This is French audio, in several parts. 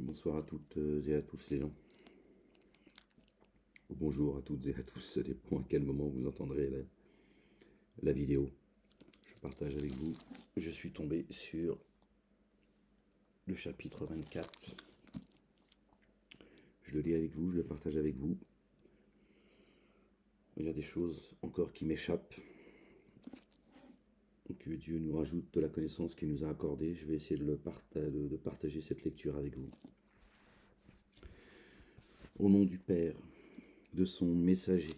Bonsoir à toutes et à tous les gens. Ou bonjour à toutes et à tous, ça dépend à quel moment vous entendrez la vidéo. Je partage avec vous. Je suis tombé sur le chapitre 24. Je le lis avec vous, je le partage avec vous. Il y a des choses encore qui m'échappent. Que Dieu nous rajoute de la connaissance qu'il nous a accordée. Je vais essayer de partager cette lecture avec vous. Au nom du Père, de son messager,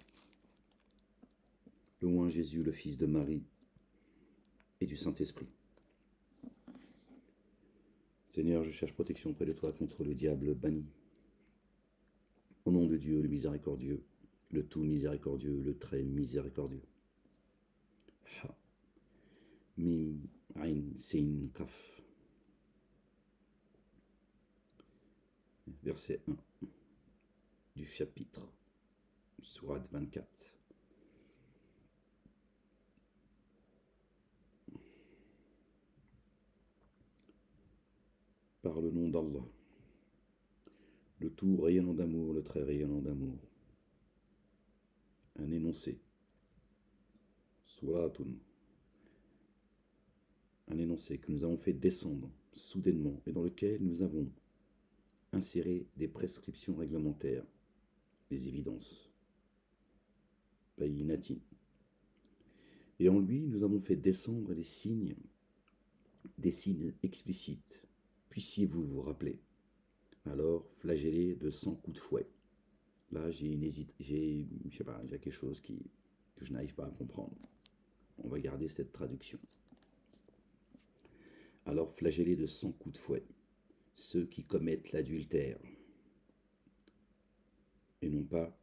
le oint Jésus, le Fils de Marie, et du Saint-Esprit. Seigneur, je cherche protection près de toi contre le diable banni. Au nom de Dieu, le miséricordieux, le tout miséricordieux, le très miséricordieux. Ha. Mim, Ain, Sin, Kaf. Verset 1 du chapitre, Sourate 24. Par le nom d'Allah, le tout rayonnant d'amour, le très rayonnant d'amour. Un énoncé. Suratun. Un énoncé que nous avons fait descendre soudainement et dans lequel nous avons inséré des prescriptions réglementaires, les évidences. Bayinatin. Et en lui, nous avons fait descendre des signes explicites. Puissiez-vous vous rappeler. Alors, flagellé de 100 coups de fouet. Là, j'ai quelque chose que je n'arrive pas à comprendre. On va garder cette traduction. Alors, flagellé de 100 coups de fouet, ceux qui commettent l'adultère, et non pas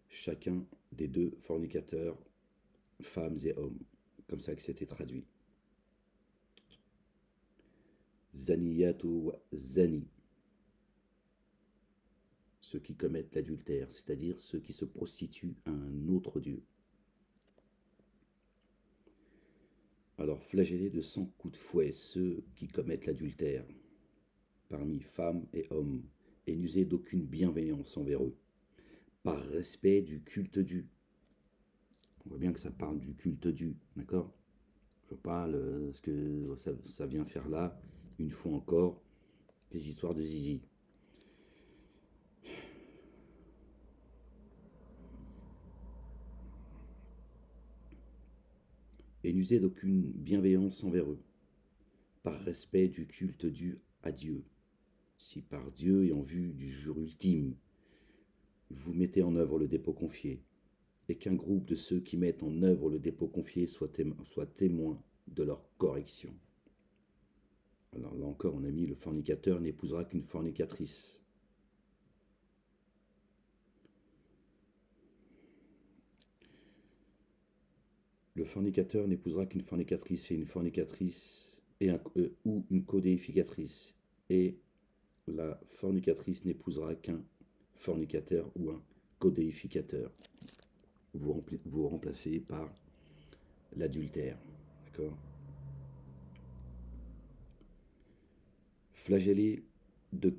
chacun des deux fornicateurs, femmes et hommes, comme ça que c'était traduit. Zaniyatu wa zani, ceux qui commettent l'adultère, c'est-à-dire ceux qui se prostituent à un autre Dieu. Alors flagellés de 100 coups de fouet, ceux qui commettent l'adultère, parmi femmes et hommes, et n'usez d'aucune bienveillance envers eux, par respect du culte dû. On voit bien que ça parle du culte dû, d'accord? Je vois pas ce que ça vient faire là, une fois encore, des histoires de zizi. Et n'usez d'aucune bienveillance envers eux, par respect du culte dû à Dieu. Si par Dieu et en vue du jour ultime, vous mettez en œuvre le dépôt confié, et qu'un groupe de ceux qui mettent en œuvre le dépôt confié soit témoin de leur correction. Alors là encore, on a mis le fornicateur n'épousera qu'une fornicatrice. Le fornicateur n'épousera qu'une fornicatrice et une fornicatrice ou une codéificatrice. Et la fornicatrice n'épousera qu'un fornicateur ou un codéificateur. Vous remplacez par l'adultère. D'accord? Flagellés de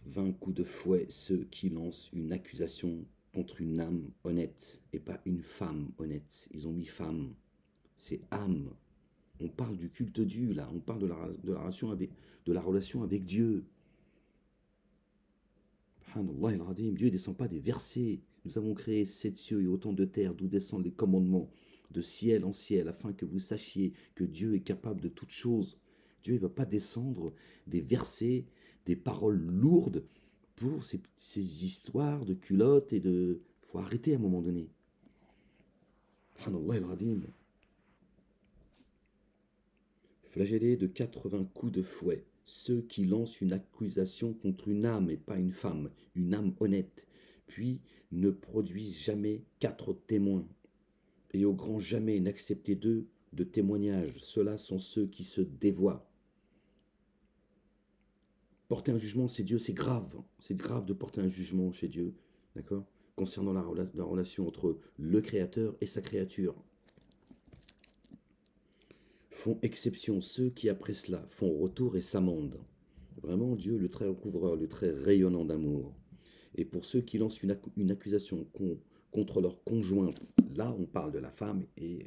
20 coups de fouet ceux qui lancent une accusation contre une âme honnête et pas une femme honnête. Ils ont mis femme. C'est âme. On parle du culte Dieu là. On parle de la relation avec Dieu. Subhanallah al-Azim. Dieu ne descend pas des versets. Nous avons créé 7 cieux et autant de terres d'où descendent les commandements de ciel en ciel afin que vous sachiez que Dieu est capable de toutes choses. Dieu ne va pas descendre des versets, des paroles lourdes pour ces histoires de culottes et de... Il faut arrêter à un moment donné. Subhanallah al-Azim. Flagellés de 80 coups de fouet, ceux qui lancent une accusation contre une âme et pas une femme, une âme honnête, puis ne produisent jamais 4 témoins, et au grand jamais n'acceptez d'eux de témoignages. Ceux-là sont ceux qui se dévoient. Porter un jugement, c'est Dieu, c'est grave. C'est grave de porter un jugement chez Dieu, d'accord? Concernant la relation entre le Créateur et sa créature. Font exception ceux qui, après cela, font retour et s'amendent. Vraiment, Dieu, le très recouvreur, le très rayonnant d'amour. Et pour ceux qui lancent une accusation contre leur conjointe, là on parle de la femme et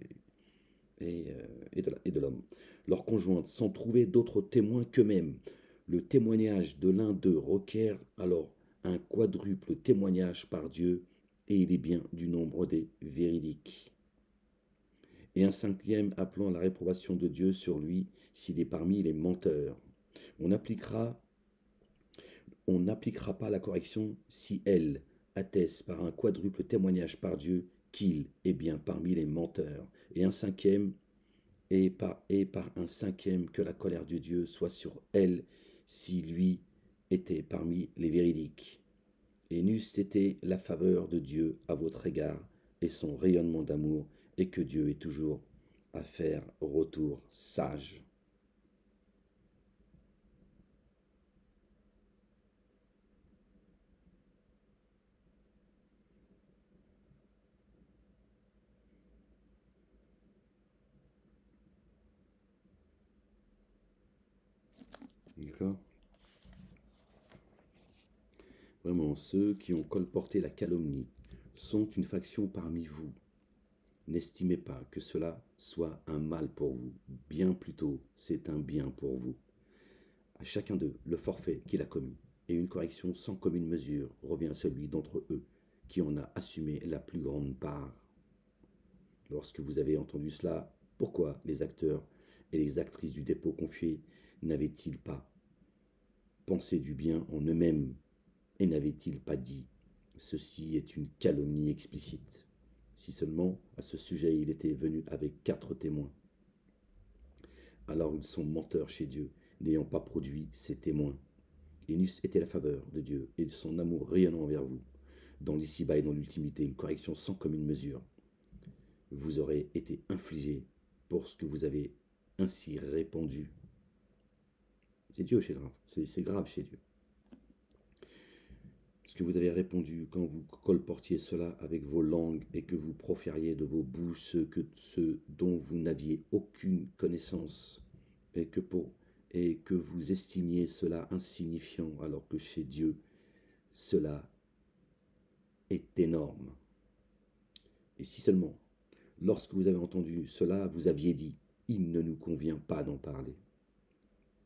de l'homme, leur conjointe, sans trouver d'autres témoins qu'eux-mêmes. Le témoignage de l'un d'eux requiert alors un quadruple témoignage par Dieu, et il est bien du nombre des véridiques. Et un cinquième appelant la réprobation de Dieu sur lui s'il est parmi les menteurs. On n'appliquera pas la correction si elle atteste par un quadruple témoignage par Dieu qu'il est bien parmi les menteurs. Et un cinquième, par un cinquième que la colère de Dieu soit sur elle si lui était parmi les véridiques. Et n'eût été la faveur de Dieu à votre égard et son rayonnement d'amour, et que Dieu est toujours à faire retour sage. D'accord. Vraiment, ceux qui ont colporté la calomnie sont une faction parmi vous. N'estimez pas que cela soit un mal pour vous, bien plutôt c'est un bien pour vous. À chacun d'eux le forfait qu'il a commis, et une correction sans commune mesure revient à celui d'entre eux qui en a assumé la plus grande part. Lorsque vous avez entendu cela, pourquoi les acteurs et les actrices du dépôt confié n'avaient-ils pas pensé du bien en eux-mêmes et n'avaient-ils pas dit « Ceci est une calomnie explicite ». Si seulement, à ce sujet, il était venu avec 4 témoins. Alors ils sont menteurs chez Dieu, n'ayant pas produit ces témoins. Et n'eût été la faveur de Dieu et de son amour rayonnant envers vous, dans l'ici-bas et dans l'ultimité, une correction sans commune mesure, vous aurez été infligé pour ce que vous avez ainsi répandu. C'est Dieu, c'est grave chez Dieu. Ce que vous avez répondu quand vous colportiez cela avec vos langues et que vous profériez de vos bouches ce dont vous n'aviez aucune connaissance et que vous estimiez cela insignifiant alors que chez Dieu cela est énorme. Et si seulement, lorsque vous avez entendu cela, vous aviez dit « Il ne nous convient pas d'en parler ».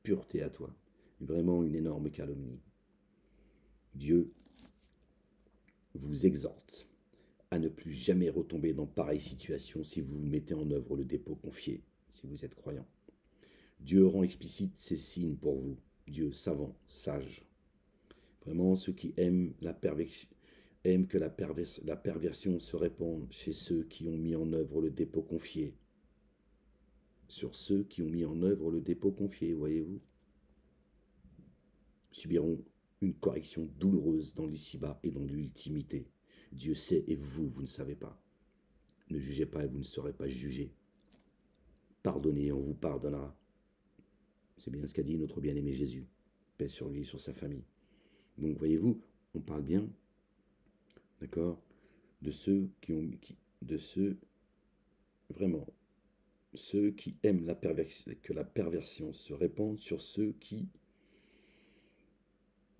Pureté à toi, vraiment une énorme calomnie. Dieu vous exhorte à ne plus jamais retomber dans pareille situation si vous mettez en œuvre le dépôt confié, si vous êtes croyant. Dieu rend explicite ces signes pour vous, Dieu savant, sage. Vraiment, ceux qui aiment que la perversion se répande chez ceux qui ont mis en œuvre le dépôt confié. Sur ceux qui ont mis en œuvre le dépôt confié, voyez-vous, subiront une correction douloureuse dans l'ici-bas et dans l'ultimité. Dieu sait et vous, vous ne savez pas. Ne jugez pas et vous ne serez pas jugés. Pardonnez et on vous pardonnera. C'est bien ce qu'a dit notre bien-aimé Jésus. Paix sur lui, sur sa famille. Donc voyez-vous, on parle bien, d'accord, de ceux vraiment, ceux qui aiment que la perversion se répande sur ceux qui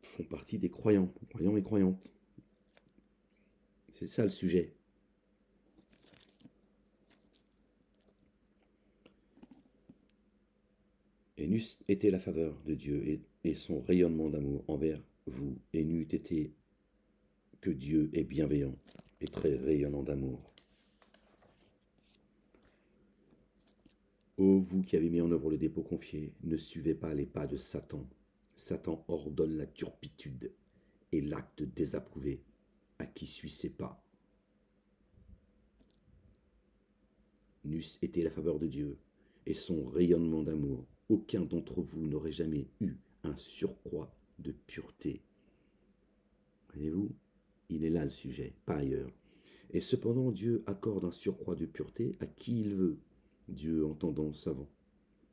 font partie des croyants et croyantes. C'est ça le sujet. Et n'eût été la faveur de Dieu et son rayonnement d'amour envers vous, et n'eût été que Dieu est bienveillant et très rayonnant d'amour. Ô vous qui avez mis en œuvre le dépôt confié, ne suivez pas les pas de Satan. Satan ordonne la turpitude et l'acte désapprouvé à qui suit ses pas. N'eût été la faveur de Dieu et son rayonnement d'amour, aucun d'entre vous n'aurait jamais eu un surcroît de pureté. Voyez-vous, il est là le sujet, pas ailleurs. Et cependant, Dieu accorde un surcroît de pureté à qui il veut. Dieu, entendant savant,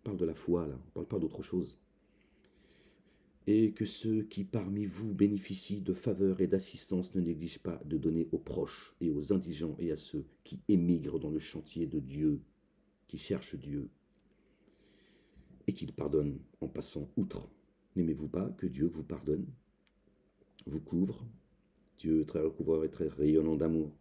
parle de la foi là, on ne parle pas d'autre chose. Et que ceux qui parmi vous bénéficient de faveur et d'assistance ne négligent pas de donner aux proches et aux indigents et à ceux qui émigrent dans le chantier de Dieu, qui cherchent Dieu, et qu'ils pardonnent en passant outre. N'aimez-vous pas que Dieu vous pardonne, vous couvre, Dieu très recouvreur et très rayonnant d'amour?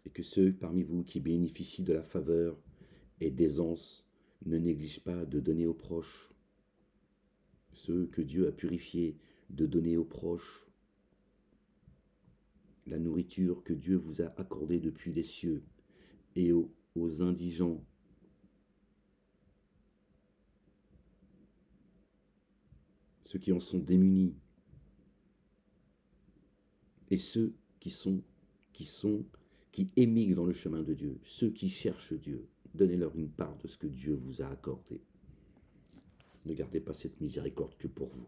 Et que ceux parmi vous qui bénéficient de la faveur et d'aisance ne négligent pas de donner aux proches, ceux que Dieu a purifiés, de donner aux proches la nourriture que Dieu vous a accordée depuis les cieux, et aux indigents, ceux qui en sont démunis, et ceux qui émigrent dans le chemin de Dieu, ceux qui cherchent Dieu. Donnez-leur une part de ce que Dieu vous a accordé. Ne gardez pas cette miséricorde que pour vous.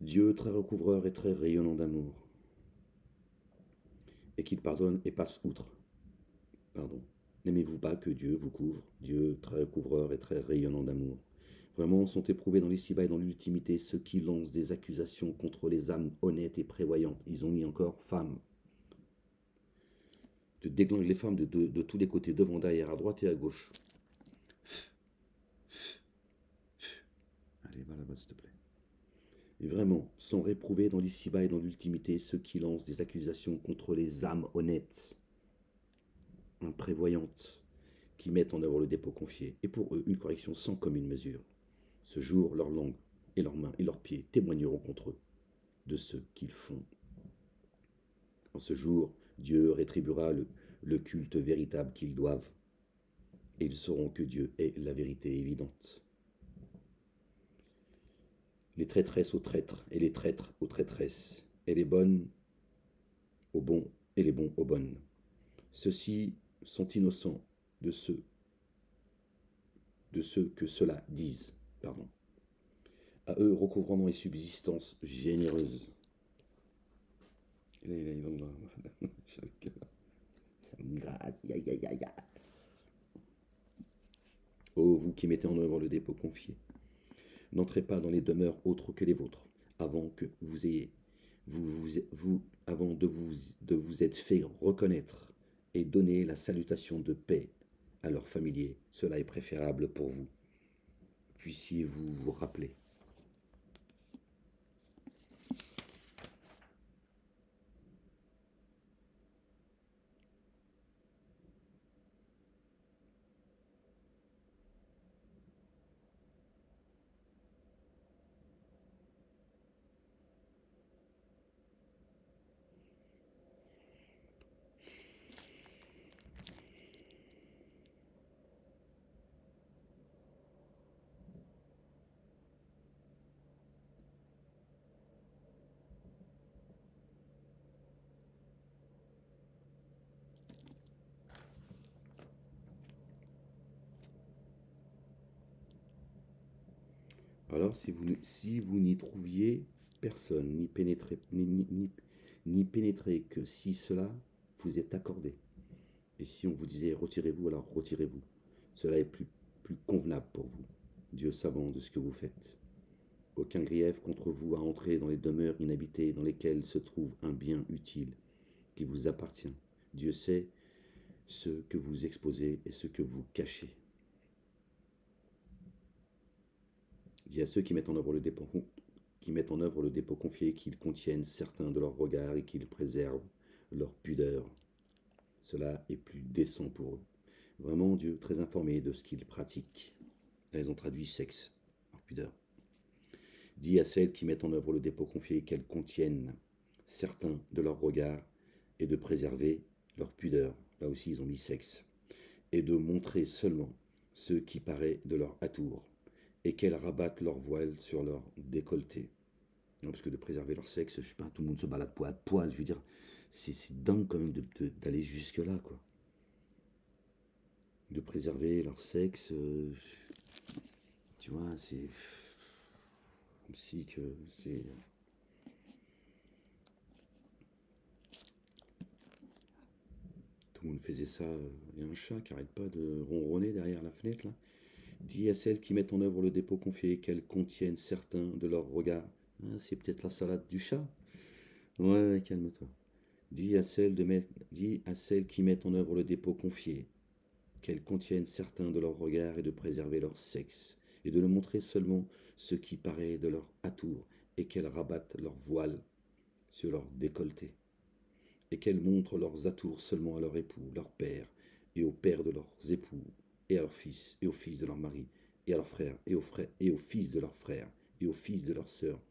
Dieu très recouvreur et très rayonnant d'amour, et qu'il pardonne et passe outre. Pardon. N'aimez-vous pas que Dieu vous couvre, Dieu très recouvreur et très rayonnant d'amour? Vraiment sont éprouvés dans l'ici-bas et dans l'ultimité ceux qui lancent des accusations contre les âmes honnêtes et prévoyantes. Ils ont mis encore femmes. De déglinguer les femmes de tous les côtés, devant, derrière, à droite et à gauche. Allez, va là-bas, s'il te plaît. Et vraiment, sont réprouvés dans l'ici-bas et dans l'ultimité ceux qui lancent des accusations contre les âmes honnêtes, imprévoyantes, qui mettent en œuvre le dépôt confié, et pour eux une correction sans commune mesure. Ce jour, leur langue et leurs mains et leurs pieds témoigneront contre eux de ce qu'ils font. En ce jour, Dieu rétribuera le culte véritable qu'ils doivent, et ils sauront que Dieu est la vérité évidente. Les traîtresses aux traîtres, et les traîtres aux traîtresses, et les bonnes aux bons, et les bons aux bonnes. Ceux-ci sont innocents de ceux que cela disent. Pardon. À eux recouvrant les subsistances généreuses. Ô vous qui mettez en œuvre le dépôt confié, n'entrez pas dans les demeures autres que les vôtres, avant que vous ayez, avant de vous être fait reconnaître et donner la salutation de paix à leurs familiers. Cela est préférable pour vous. Puissiez-vous vous rappeler. Alors, si vous n'y trouviez personne, ni pénétrez que si cela vous est accordé. Et si on vous disait retirez-vous, alors retirez-vous. Cela est plus convenable pour vous, Dieu savant de ce que vous faites. Aucun grief contre vous à entrer dans les demeures inhabitées dans lesquelles se trouve un bien utile qui vous appartient. Dieu sait ce que vous exposez et ce que vous cachez. Dis à ceux qui mettent en œuvre le dépôt confié qu'ils contiennent certains de leurs regards et qu'ils préservent leur pudeur. Cela est plus décent pour eux. Vraiment, Dieu, très informé de ce qu'ils pratiquent. Là, ils ont traduit sexe, leur pudeur. Dis à celles qui mettent en œuvre le dépôt confié qu'elles contiennent certains de leurs regards et de préserver leur pudeur. Là aussi, ils ont mis sexe. Et de montrer seulement ce qui paraît de leur atour, et qu'elles rabattent leur voile sur leur décolleté. Non, parce que de préserver leur sexe, je sais pas, tout le monde se balade à poil, je veux dire, c'est dingue quand même d'aller jusque-là, quoi. De préserver leur sexe, tu vois, c'est comme si que c'est... Tout le monde faisait ça, il y a un chat qui arrête pas de ronronner derrière la fenêtre, là. Dis à celles qui mettent en œuvre le dépôt confié qu'elles contiennent certains de leurs regards. Ah, c'est peut-être la salade du chat. Ouais, calme-toi. Dis à celles qui mettent en œuvre le dépôt confié qu'elles contiennent certains de leurs regards et de préserver leur sexe, et de ne montrer seulement ce qui paraît de leur atour, et qu'elles rabattent leur voile sur leur décolleté, et qu'elles montrent leurs atours seulement à leur époux, leur père, et au père de leurs époux, et à leurs fils, et aux fils de leurs maris, et à leurs frères, et aux fils de leurs frères, et aux fils de leurs sœurs,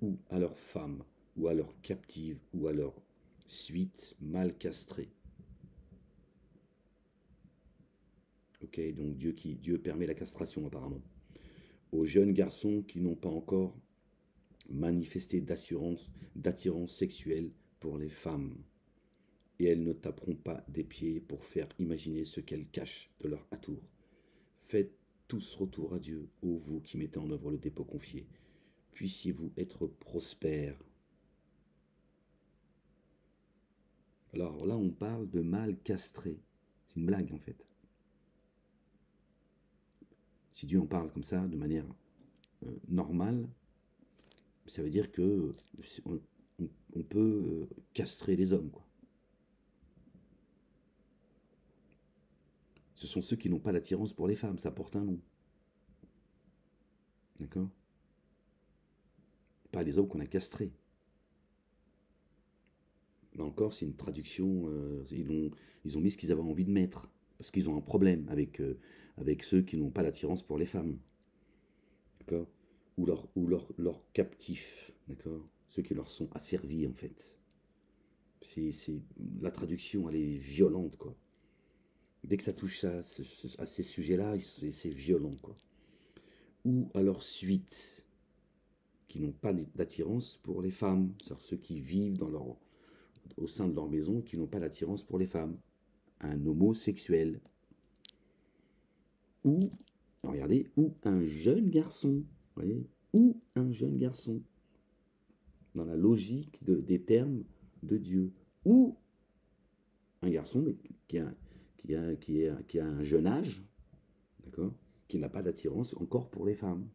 ou à leurs femmes, ou à leurs captives, ou à leurs suites mal castrées. Ok, donc Dieu permet la castration apparemment. Aux jeunes garçons qui n'ont pas encore manifesté d'attirance sexuelle pour les femmes. Et elles ne taperont pas des pieds pour faire imaginer ce qu'elles cachent de leur atour. Faites tous retour à Dieu, ô vous qui mettez en œuvre le dépôt confié. Puissiez-vous être prospères. Alors là, on parle de mâles castrés. C'est une blague en fait. Si Dieu en parle comme ça, de manière normale, ça veut dire que on peut castrer les hommes, quoi. Ce sont ceux qui n'ont pas d'attirance pour les femmes, ça porte un nom. D'accord? Pas les hommes qu'on a castrés. Là encore, c'est une traduction, ils ont mis ce qu'ils avaient envie de mettre, parce qu'ils ont un problème avec ceux qui n'ont pas d'attirance pour les femmes. D'accord? Ou leurs captifs, d'accord? Ceux qui leur sont asservis, en fait. La traduction, elle est violente, quoi. Dès que ça touche à ces sujets-là, c'est violent, quoi. Ou à leur suite, qui n'ont pas d'attirance pour les femmes, c'est-à-dire ceux qui vivent au sein de leur maison, qui n'ont pas d'attirance pour les femmes, un homosexuel, ou, regardez, ou un jeune garçon, voyez, ou un jeune garçon, dans la logique des termes de Dieu, ou un garçon qui a un jeune âge, d'accord, qui n'a pas d'attirance encore pour les femmes.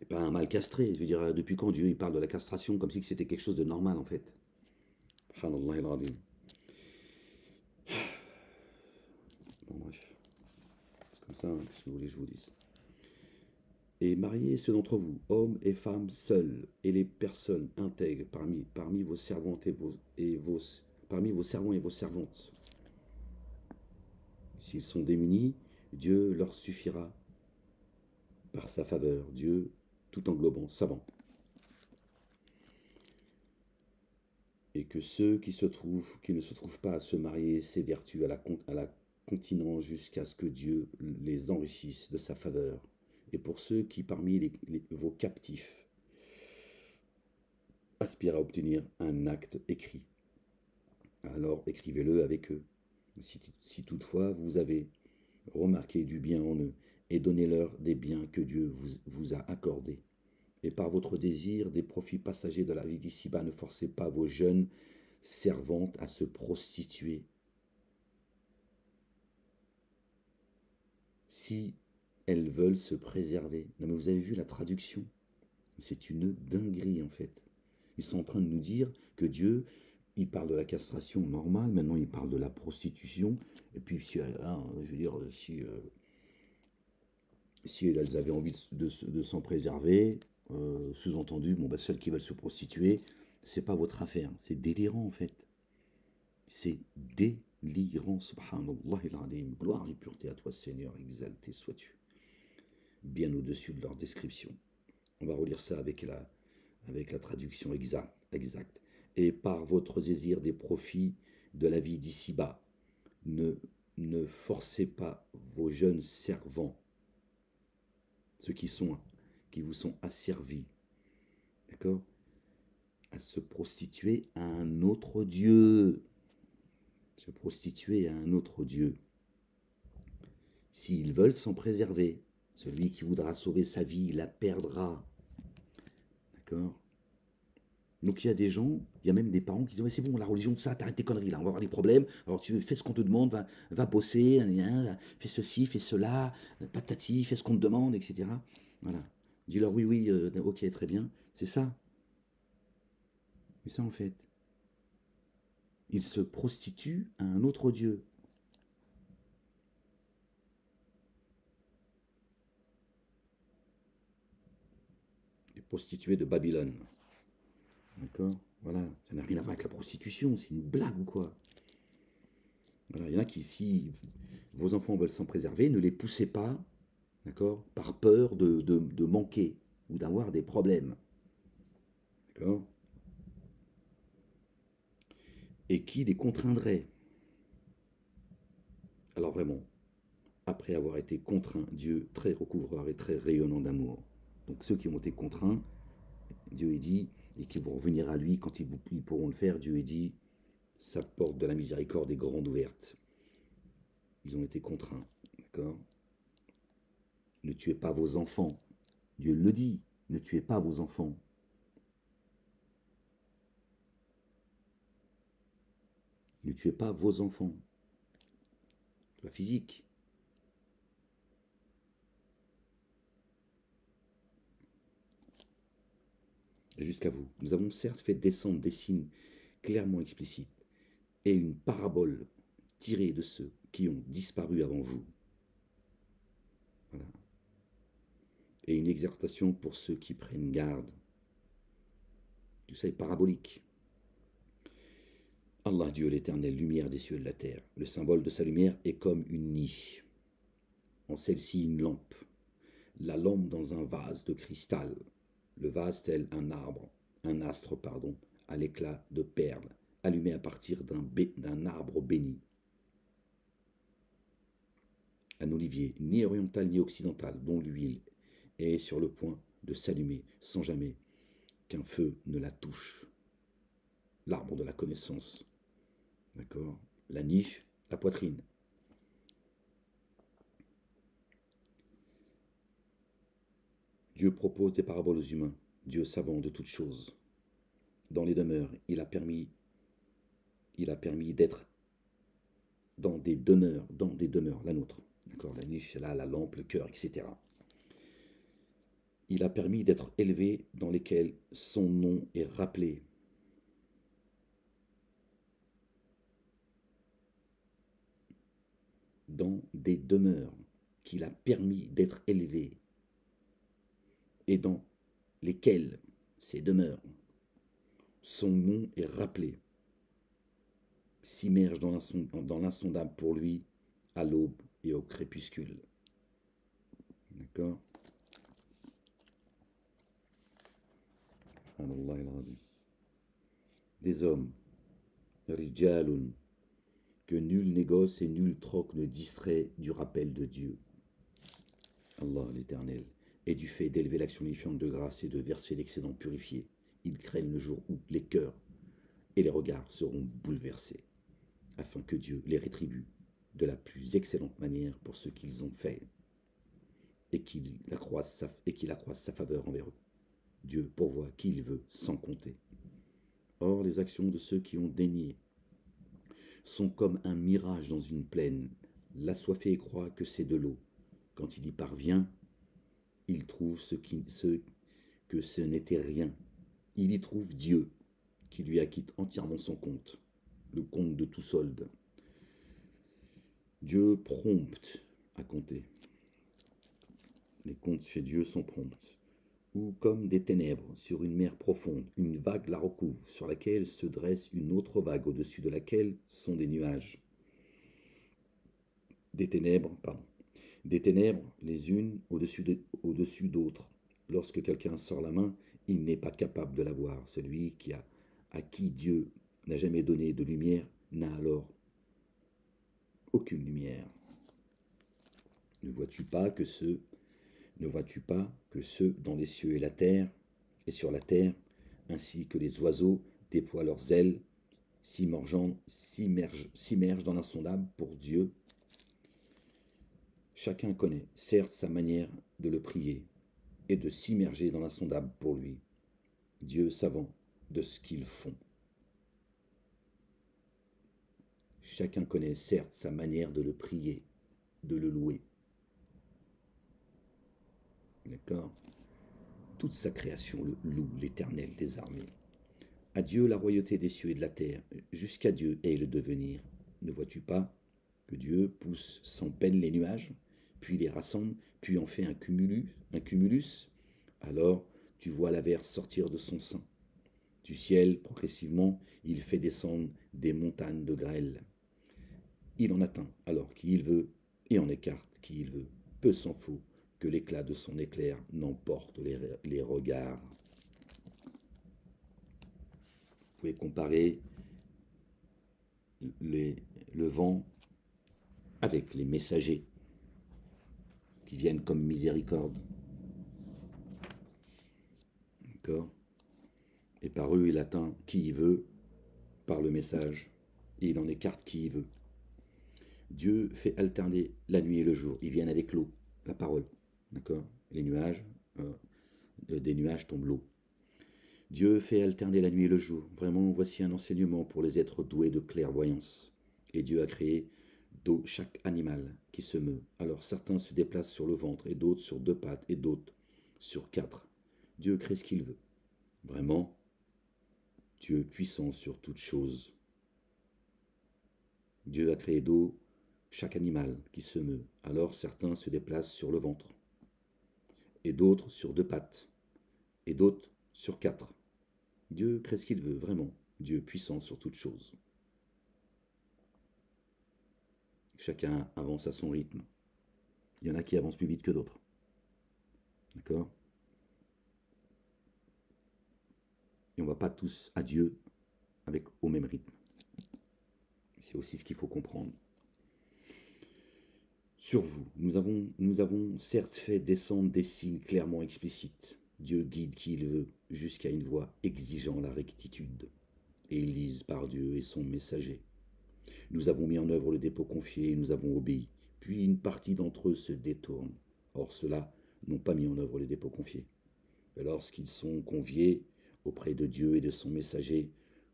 Et pas un mâle castré, je veux dire, depuis quand Dieu il parle de la castration comme si c'était quelque chose de normal en fait. Subhanallah al-Azim. Bon bref, c'est comme ça, hein, qu'est-ce que vous voulez que je vous dise. Et mariez ceux d'entre vous, hommes et femmes seuls, et les personnes intègres parmi vos servantes parmi vos servants et vos servantes. S'ils sont démunis, Dieu leur suffira par sa faveur, Dieu tout englobant, savant. Et que ceux qui ne se trouvent pas à se marier s'évertuent à la continence jusqu'à ce que Dieu les enrichisse de sa faveur. Et pour ceux qui, parmi vos captifs, aspirent à obtenir un acte écrit, alors écrivez-le avec eux. Si toutefois vous avez remarqué du bien en eux, et donnez-leur des biens que Dieu vous a accordés. Et par votre désir des profits passagers de la vie d'ici-bas, ne forcez pas vos jeunes servantes à se prostituer. Si elles veulent se préserver. Non mais vous avez vu la traduction? C'est une dinguerie en fait. Ils sont en train de nous dire que Dieu, il parle de la castration normale, maintenant il parle de la prostitution, et puis si, je veux dire, si elles avaient envie de s'en préserver, sous-entendu, bon, bah, celles qui veulent se prostituer, c'est pas votre affaire. C'est délirant en fait. C'est délirant, subhanallah il-azim. Gloire et pureté à toi Seigneur, exalté sois-tu. Bien au-dessus de leur description. On va relire ça avec la traduction exacte. Et par votre désir des profits de la vie d'ici-bas, ne forcez pas vos jeunes servants, ceux qui vous sont asservis, d'accord, à se prostituer à un autre Dieu. Se prostituer à un autre Dieu. S'ils veulent s'en préserver, celui qui voudra sauver sa vie la perdra. D'accord? Donc il y a des gens, il y a même des parents qui disent ouais, c'est bon, la religion, tout ça, t'arrêtes tes conneries là, on va avoir des problèmes. Alors tu fais ce qu'on te demande, va bosser, fais ceci, fais cela, patati, fais ce qu'on te demande, etc. Voilà. Dis-leur oui, ok, très bien. C'est ça. C'est ça en fait. Ils se prostituent à un autre Dieu. prostituées de Babylone. D'accord? Voilà, ça n'a rien à voir avec la prostitution, c'est une blague ou quoi? Voilà, il y en a qui, si vos enfants veulent s'en préserver, ne les poussez pas, d'accord, par peur de manquer ou d'avoir des problèmes. D'accord? Et qui les contraindrait? Alors vraiment, après avoir été contraints, Dieu très recouvreur et très rayonnant d'amour. Donc ceux qui ont été contraints, Dieu est dit, et qui vont revenir à lui quand ils pourront le faire, Dieu est dit, sa porte de la miséricorde est grande ouverte. Ils ont été contraints, d'accord? Ne tuez pas vos enfants. Dieu le dit, ne tuez pas vos enfants. Ne tuez pas vos enfants. La physique. Jusqu'à vous. Nous avons certes fait descendre des signes clairement explicites et une parabole tirée de ceux qui ont disparu avant vous. Voilà. Et une exhortation pour ceux qui prennent garde. Tout ça est parabolique. Allah, Dieu l'Éternel, lumière des cieux et de la terre. Le symbole de sa lumière est comme une niche. En celle-ci, une lampe. La lampe dans un vase de cristal. Le vase tel un astre, à l'éclat de perles, allumé à partir d'un arbre béni. Un olivier, ni oriental ni occidental, dont l'huile est sur le point de s'allumer sans jamais qu'un feu ne la touche. L'arbre de la connaissance. D'accord? La niche, la poitrine. Dieu propose des paraboles aux humains, Dieu savant de toutes choses. Dans les demeures, il a permis d'être dans des demeures, la nôtre. D'accord? La niche, là, la lampe, le cœur, etc. Il a permis d'être élevé dans lesquels son nom est rappelé. Dans des demeures qu'il a permis d'être élevé et dans lesquelles ces demeures, son nom est rappelé, s'immerge dans l'insondable pour lui à l'aube et au crépuscule. D'accord? Des hommes, rijalun, que nul négoce et nul troc ne distrait du rappel de Dieu. Allah l'Éternel, et du fait d'élever l'action unifiante de grâce et de verser l'excédent purifié, ils craignent le jour où les cœurs et les regards seront bouleversés, afin que Dieu les rétribue de la plus excellente manière pour ce qu'ils ont fait, et qu'il accroisse sa faveur envers eux. Dieu pourvoit qui il veut, sans compter. Or, les actions de ceux qui ont dénié sont comme un mirage dans une plaine. L'assoiffé croit que c'est de l'eau. Quand il y parvient, il trouve que ce n'était rien. Il y trouve Dieu, qui lui acquitte entièrement son compte, le compte de tout solde. Dieu prompte à compter. Les comptes chez Dieu sont prompts. Ou comme des ténèbres sur une mer profonde, une vague la recouvre, sur laquelle se dresse une autre vague, au-dessus de laquelle sont des nuages. Des ténèbres, les unes au-dessus d'autres. Lorsque quelqu'un sort la main, il n'est pas capable de la voir. Celui à qui Dieu n'a jamais donné de lumière n'a alors aucune lumière. Ne vois-tu pas que ceux dans les cieux et la terre, et sur la terre, ainsi que les oiseaux déploient leurs ailes, s'immergent dans l'insondable pour Dieu? Chacun connaît, certes, sa manière de le prier et de s'immerger dans l'insondable pour lui, Dieu savant de ce qu'ils font. Chacun connaît, certes, sa manière de le prier, de le louer. D'accord? Toute sa création le loue, l'Éternel des armées. À Dieu la royauté des cieux et de la terre, jusqu'à Dieu est le devenir. Ne vois-tu pas que Dieu pousse sans peine les nuages, puis les rassemble, puis en fait un cumulus? Alors tu vois l'averse sortir de son sein. Du ciel, progressivement, il fait descendre des montagnes de grêle. Il en atteint alors qui il veut et en écarte qui il veut. Peu s'en faut que l'éclat de son éclair n'emporte les regards. Vous pouvez comparer le vent avec les messagers qui viennent comme miséricorde. D'accord ? Et par eux, il atteint qui il veut par le message, et il en écarte qui il veut. Dieu fait alterner la nuit et le jour. Ils viennent avec l'eau, la parole. D'accord ? Les nuages, des nuages tombe l'eau. Dieu fait alterner la nuit et le jour. Vraiment, voici un enseignement pour les êtres doués de clairvoyance. Et Dieu a créé d'eau chaque animal qui se meut. Alors certains se déplacent sur le ventre, et d'autres sur 2 pattes, et d'autres sur 4. Dieu crée ce qu'il veut. Vraiment, Dieu puissant sur toutes choses. Dieu a créé d'eau chaque animal qui se meut. Alors certains se déplacent sur le ventre, et d'autres sur 2 pattes, et d'autres sur 4. Dieu crée ce qu'il veut, vraiment. Dieu puissant sur toutes choses. Chacun avance à son rythme. Il y en a qui avancent plus vite que d'autres. D'accord ? Et on ne va pas tous à Dieu au même rythme. C'est aussi ce qu'il faut comprendre. Sur vous, nous avons certes fait descendre des signes clairement explicites. Dieu guide qui il veut jusqu'à une voie exigeant la rectitude. Et ils lisent par Dieu et son messager. Nous avons mis en œuvre le dépôt confié et nous avons obéi. Puis une partie d'entre eux se détourne. Or ceux-là n'ont pas mis en œuvre le dépôt confié. Et lorsqu'ils sont conviés auprès de Dieu et de son messager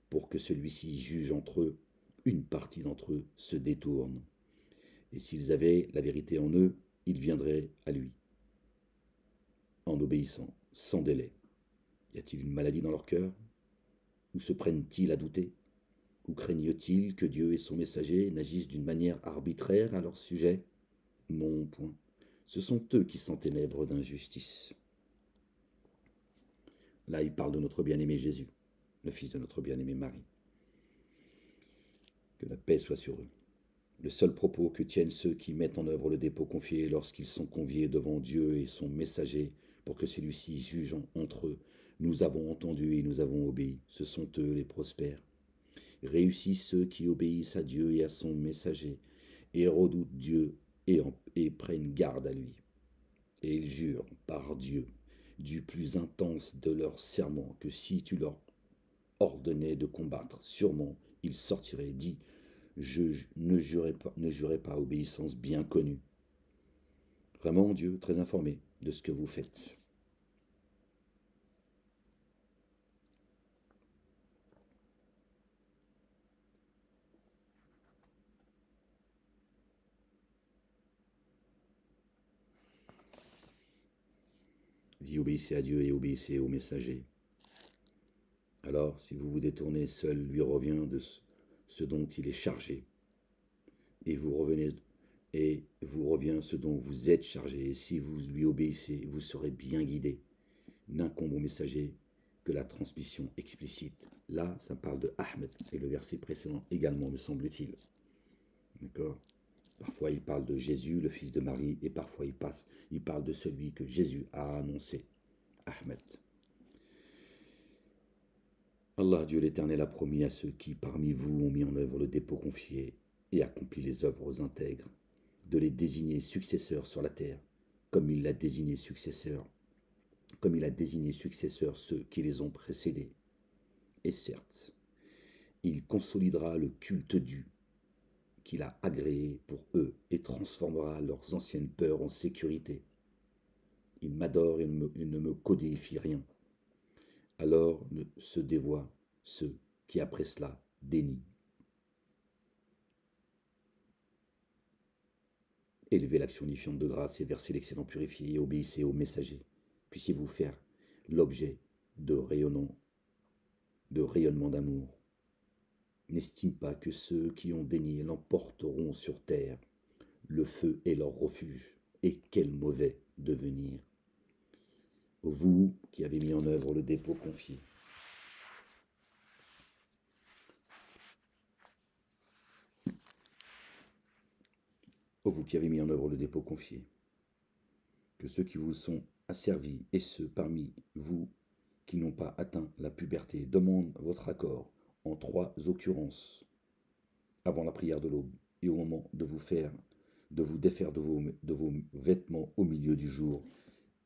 pour que celui-ci juge entre eux, une partie d'entre eux se détourne. Et s'ils avaient la vérité en eux, ils viendraient à lui, en obéissant, sans délai. Y a-t-il une maladie dans leur cœur? Ou se prennent-ils à douter? Ou craignent-ils que Dieu et son messager n'agissent d'une manière arbitraire à leur sujet? Non, point. Ce sont eux qui s'enténèbrent d'injustice. Là, il parle de notre bien-aimé Jésus, le fils de notre bien-aimé Marie. Que la paix soit sur eux. Le seul propos que tiennent ceux qui mettent en œuvre le dépôt confié lorsqu'ils sont conviés devant Dieu et son messager pour que celui-ci juge entre eux. Nous avons entendu et nous avons obéi. Ce sont eux les prospères. Réussissent ceux qui obéissent à Dieu et à son messager et redoutent Dieu et prennent garde à lui. Et ils jurent par Dieu du plus intense de leurs serments que si tu leur ordonnais de combattre, sûrement ils sortiraient. Dit, ne jurez pas obéissance bien connue. Vraiment, Dieu, très informé de ce que vous faites. Dit, obéissez à Dieu et obéissez au messager. Alors, si vous vous détournez, seul lui revient de ce dont il est chargé. Et vous revient ce dont vous êtes chargé. Et si vous lui obéissez, vous serez bien guidé. N'incombe au messager que la transmission explicite. Là, ça parle de Ahmed, et le verset précédent également, me semble-t-il. D'accord ? Parfois, il parle de Jésus, le fils de Marie, et parfois, il parle de celui que Jésus a annoncé, Ahmed. Allah, Dieu l'Éternel, a promis à ceux qui, parmi vous, ont mis en œuvre le dépôt confié et accompli les œuvres intègres, de les désigner successeurs sur la terre, comme il a désigné successeurs ceux qui les ont précédés. Et certes, il consolidera le culte dû qu'il a agréé pour eux et transformera leurs anciennes peurs en sécurité. Ils m'adorent et ne me codifient rien. Alors se dévoient ceux qui après cela dénient. Élevez l'action unifiante de grâce et versez l'excellent purifié et obéissez au messager. Puissiez-vous faire l'objet de rayonnements d'amour. N'estime pas que ceux qui ont dénié l'emporteront sur terre. Le feu est leur refuge, et quel mauvais devenir. Vous qui avez mis en œuvre le dépôt confié. Vous qui avez mis en œuvre le dépôt confié. Que ceux qui vous sont asservis et ceux parmi vous qui n'ont pas atteint la puberté demandent votre accord en 3 occurrences avant la prière de l'aube et au moment de vous défaire de vos vêtements au milieu du jour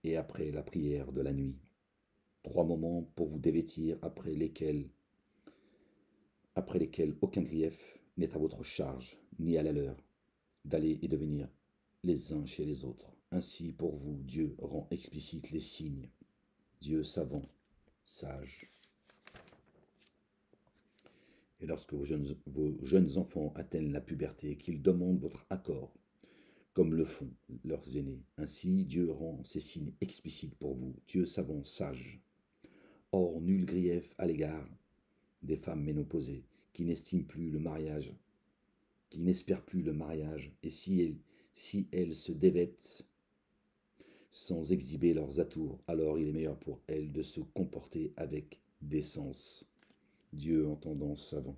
et après la prière de la nuit. 3 moments pour vous dévêtir après lesquels aucun grief n'est à votre charge ni à la leur, d'aller et de venir les uns chez les autres. Ainsi pour vous, Dieu rend explicite les signes. Dieu savant, sage. Et lorsque vos jeunes enfants atteignent la puberté, qu'ils demandent votre accord, comme le font leurs aînés. Ainsi, Dieu rend ces signes explicites pour vous, Dieu savant, sage. Or, nul grief à l'égard des femmes ménopausées, qui n'estiment plus le mariage, qui n'espèrent plus le mariage, et si elles se dévêtent sans exhiber leurs atours, alors il est meilleur pour elles de se comporter avec décence. Dieu entendant savant.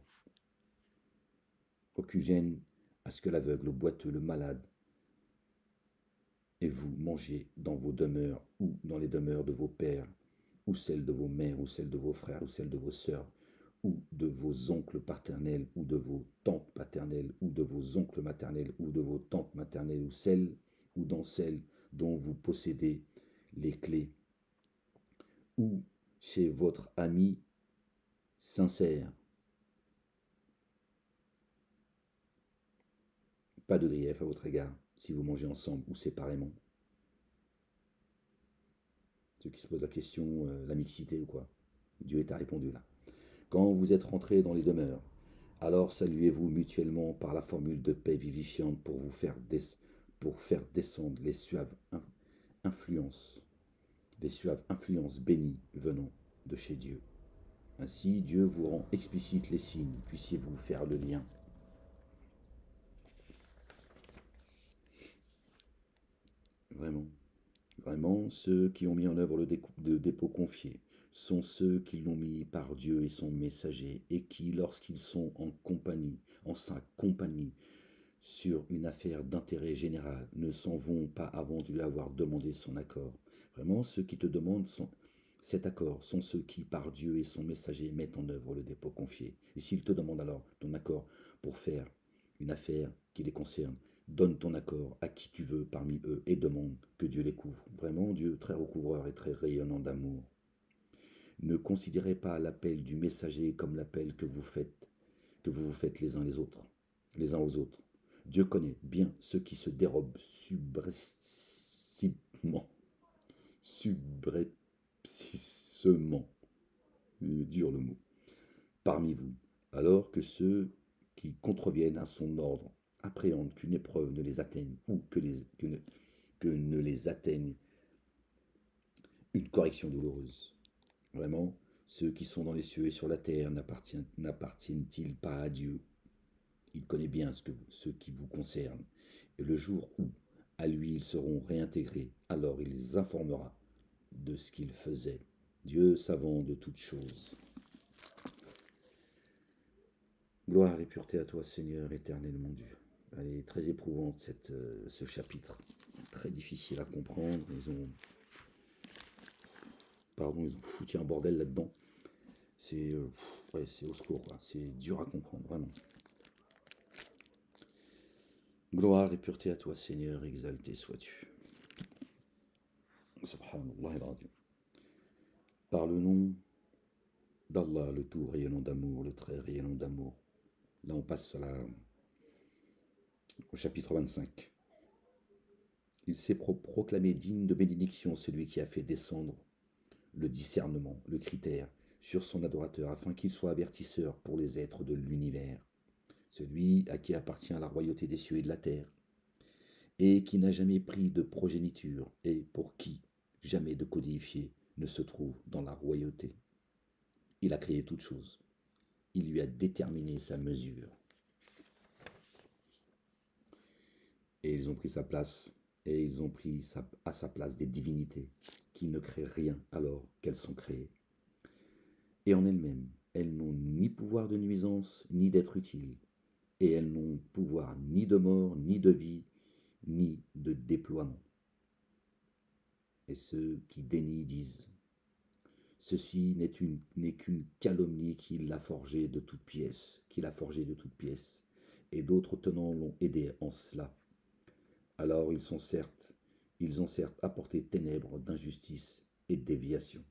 Aucune gêne à ce que l'aveugle, le boiteux, le malade, et vous mangiez dans vos demeures ou dans les demeures de vos pères, ou celles de vos mères, ou celles de vos frères, ou celles de vos sœurs, ou de vos oncles paternels, ou de vos tantes paternelles, ou de vos oncles maternels, ou de vos tantes maternelles, ou dans celles dont vous possédez les clés, ou chez votre ami sincère. Pas de grief à votre égard si vous mangez ensemble ou séparément. Ceux qui se posent la question, la mixité ou quoi. Dieu t'a répondu là. Quand vous êtes rentrés dans les demeures, alors saluez-vous mutuellement par la formule de paix vivifiante pour faire descendre les suaves influences bénies venant de chez Dieu. Ainsi, Dieu vous rend explicite les signes, puissiez-vous faire le lien. Vraiment, ceux qui ont mis en œuvre le dépôt confié sont ceux qui l'ont mis par Dieu et son messager, et qui, lorsqu'ils sont en sa compagnie, sur une affaire d'intérêt général, ne s'en vont pas avant de lui avoir demandé son accord. Vraiment, ceux qui te demandent cet accord sont ceux qui, par Dieu et son messager, mettent en œuvre le dépôt confié. Et s'ils te demandent alors ton accord pour faire une affaire qui les concerne, donne ton accord à qui tu veux parmi eux et demande que Dieu les couvre. Vraiment, Dieu, très recouvreur et très rayonnant d'amour. Ne considérez pas l'appel du messager comme l'appel que vous vous faites les uns aux autres. Dieu connaît bien ceux qui se dérobent subrepticement, dur le mot, parmi vous, alors que ceux qui contreviennent à son ordre appréhendent qu'une épreuve ne les atteigne ou que ne les atteigne une correction douloureuse. Vraiment, ceux qui sont dans les cieux et sur la terre n'appartiennent-ils pas à Dieu? Il connaît bien ce qui vous concerne, et le jour où, à lui, ils seront réintégrés, alors il les informera de ce qu'ils faisaient. Dieu savant de toutes choses. Gloire et pureté à toi, Seigneur, éternel mon Dieu. Elle est très éprouvante, ce chapitre, très difficile à comprendre. Ils ont foutu un bordel là-dedans. C'est au secours, quoi. C'est dur à comprendre, vraiment. Gloire et pureté à toi, Seigneur, exalté sois-tu. Subhanallah al-Azim. Par le nom d'Allah, le tout rayonnant d'amour, le très rayonnant d'amour. Là, on passe au chapitre 25. Il s'est proclamé digne de bénédiction celui qui a fait descendre le discernement, le critère, sur son adorateur, afin qu'il soit avertisseur pour les êtres de l'univers. Celui à qui appartient la royauté des cieux et de la terre, et qui n'a jamais pris de progéniture, et pour qui jamais de codifié ne se trouve dans la royauté. Il a créé toutes choses. Il lui a déterminé sa mesure. Et ils ont pris sa place et ils ont pris à sa place des divinités qui ne créent rien alors qu'elles sont créées. Et en elles-mêmes, elles n'ont ni pouvoir de nuisance, ni d'être utiles, et elles n'ont pouvoir ni de mort, ni de vie, ni de déploiement. Et ceux qui dénient disent, ceci n'est qu'une calomnie qu'il a forgée de toutes pièces, et d'autres tenants l'ont aidé en cela. Alors ils ont certes apporté ténèbres d'injustice et de déviation.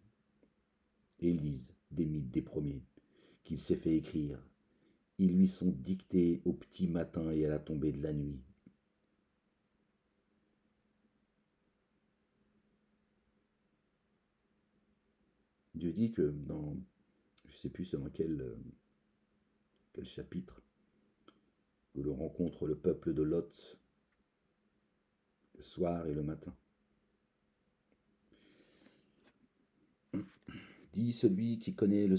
Et ils disent, des mythes des premiers, qu'il s'est fait écrire. Ils lui sont dictés au petit matin et à la tombée de la nuit. Dieu dit que dans, je ne sais plus dans quel chapitre, que l'on rencontre le peuple de Lot le soir et le matin. Dit celui qui connaît le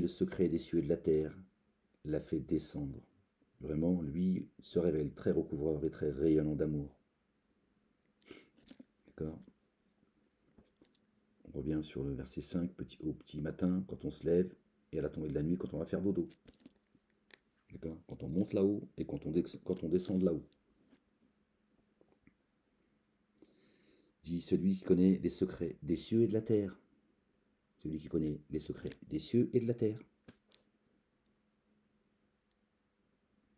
secret des cieux et de la terre, l'a fait descendre. Vraiment, lui se révèle très recouvreur et très rayonnant d'amour. D'accord ? On revient sur le verset 5, au petit matin, quand on se lève, et à la tombée de la nuit, quand on va faire dodo. D'accord ? Quand on monte là-haut et quand on descend de là-haut. Dit celui qui connaît les secrets des cieux et de la terre. Celui qui connaît les secrets des cieux et de la terre.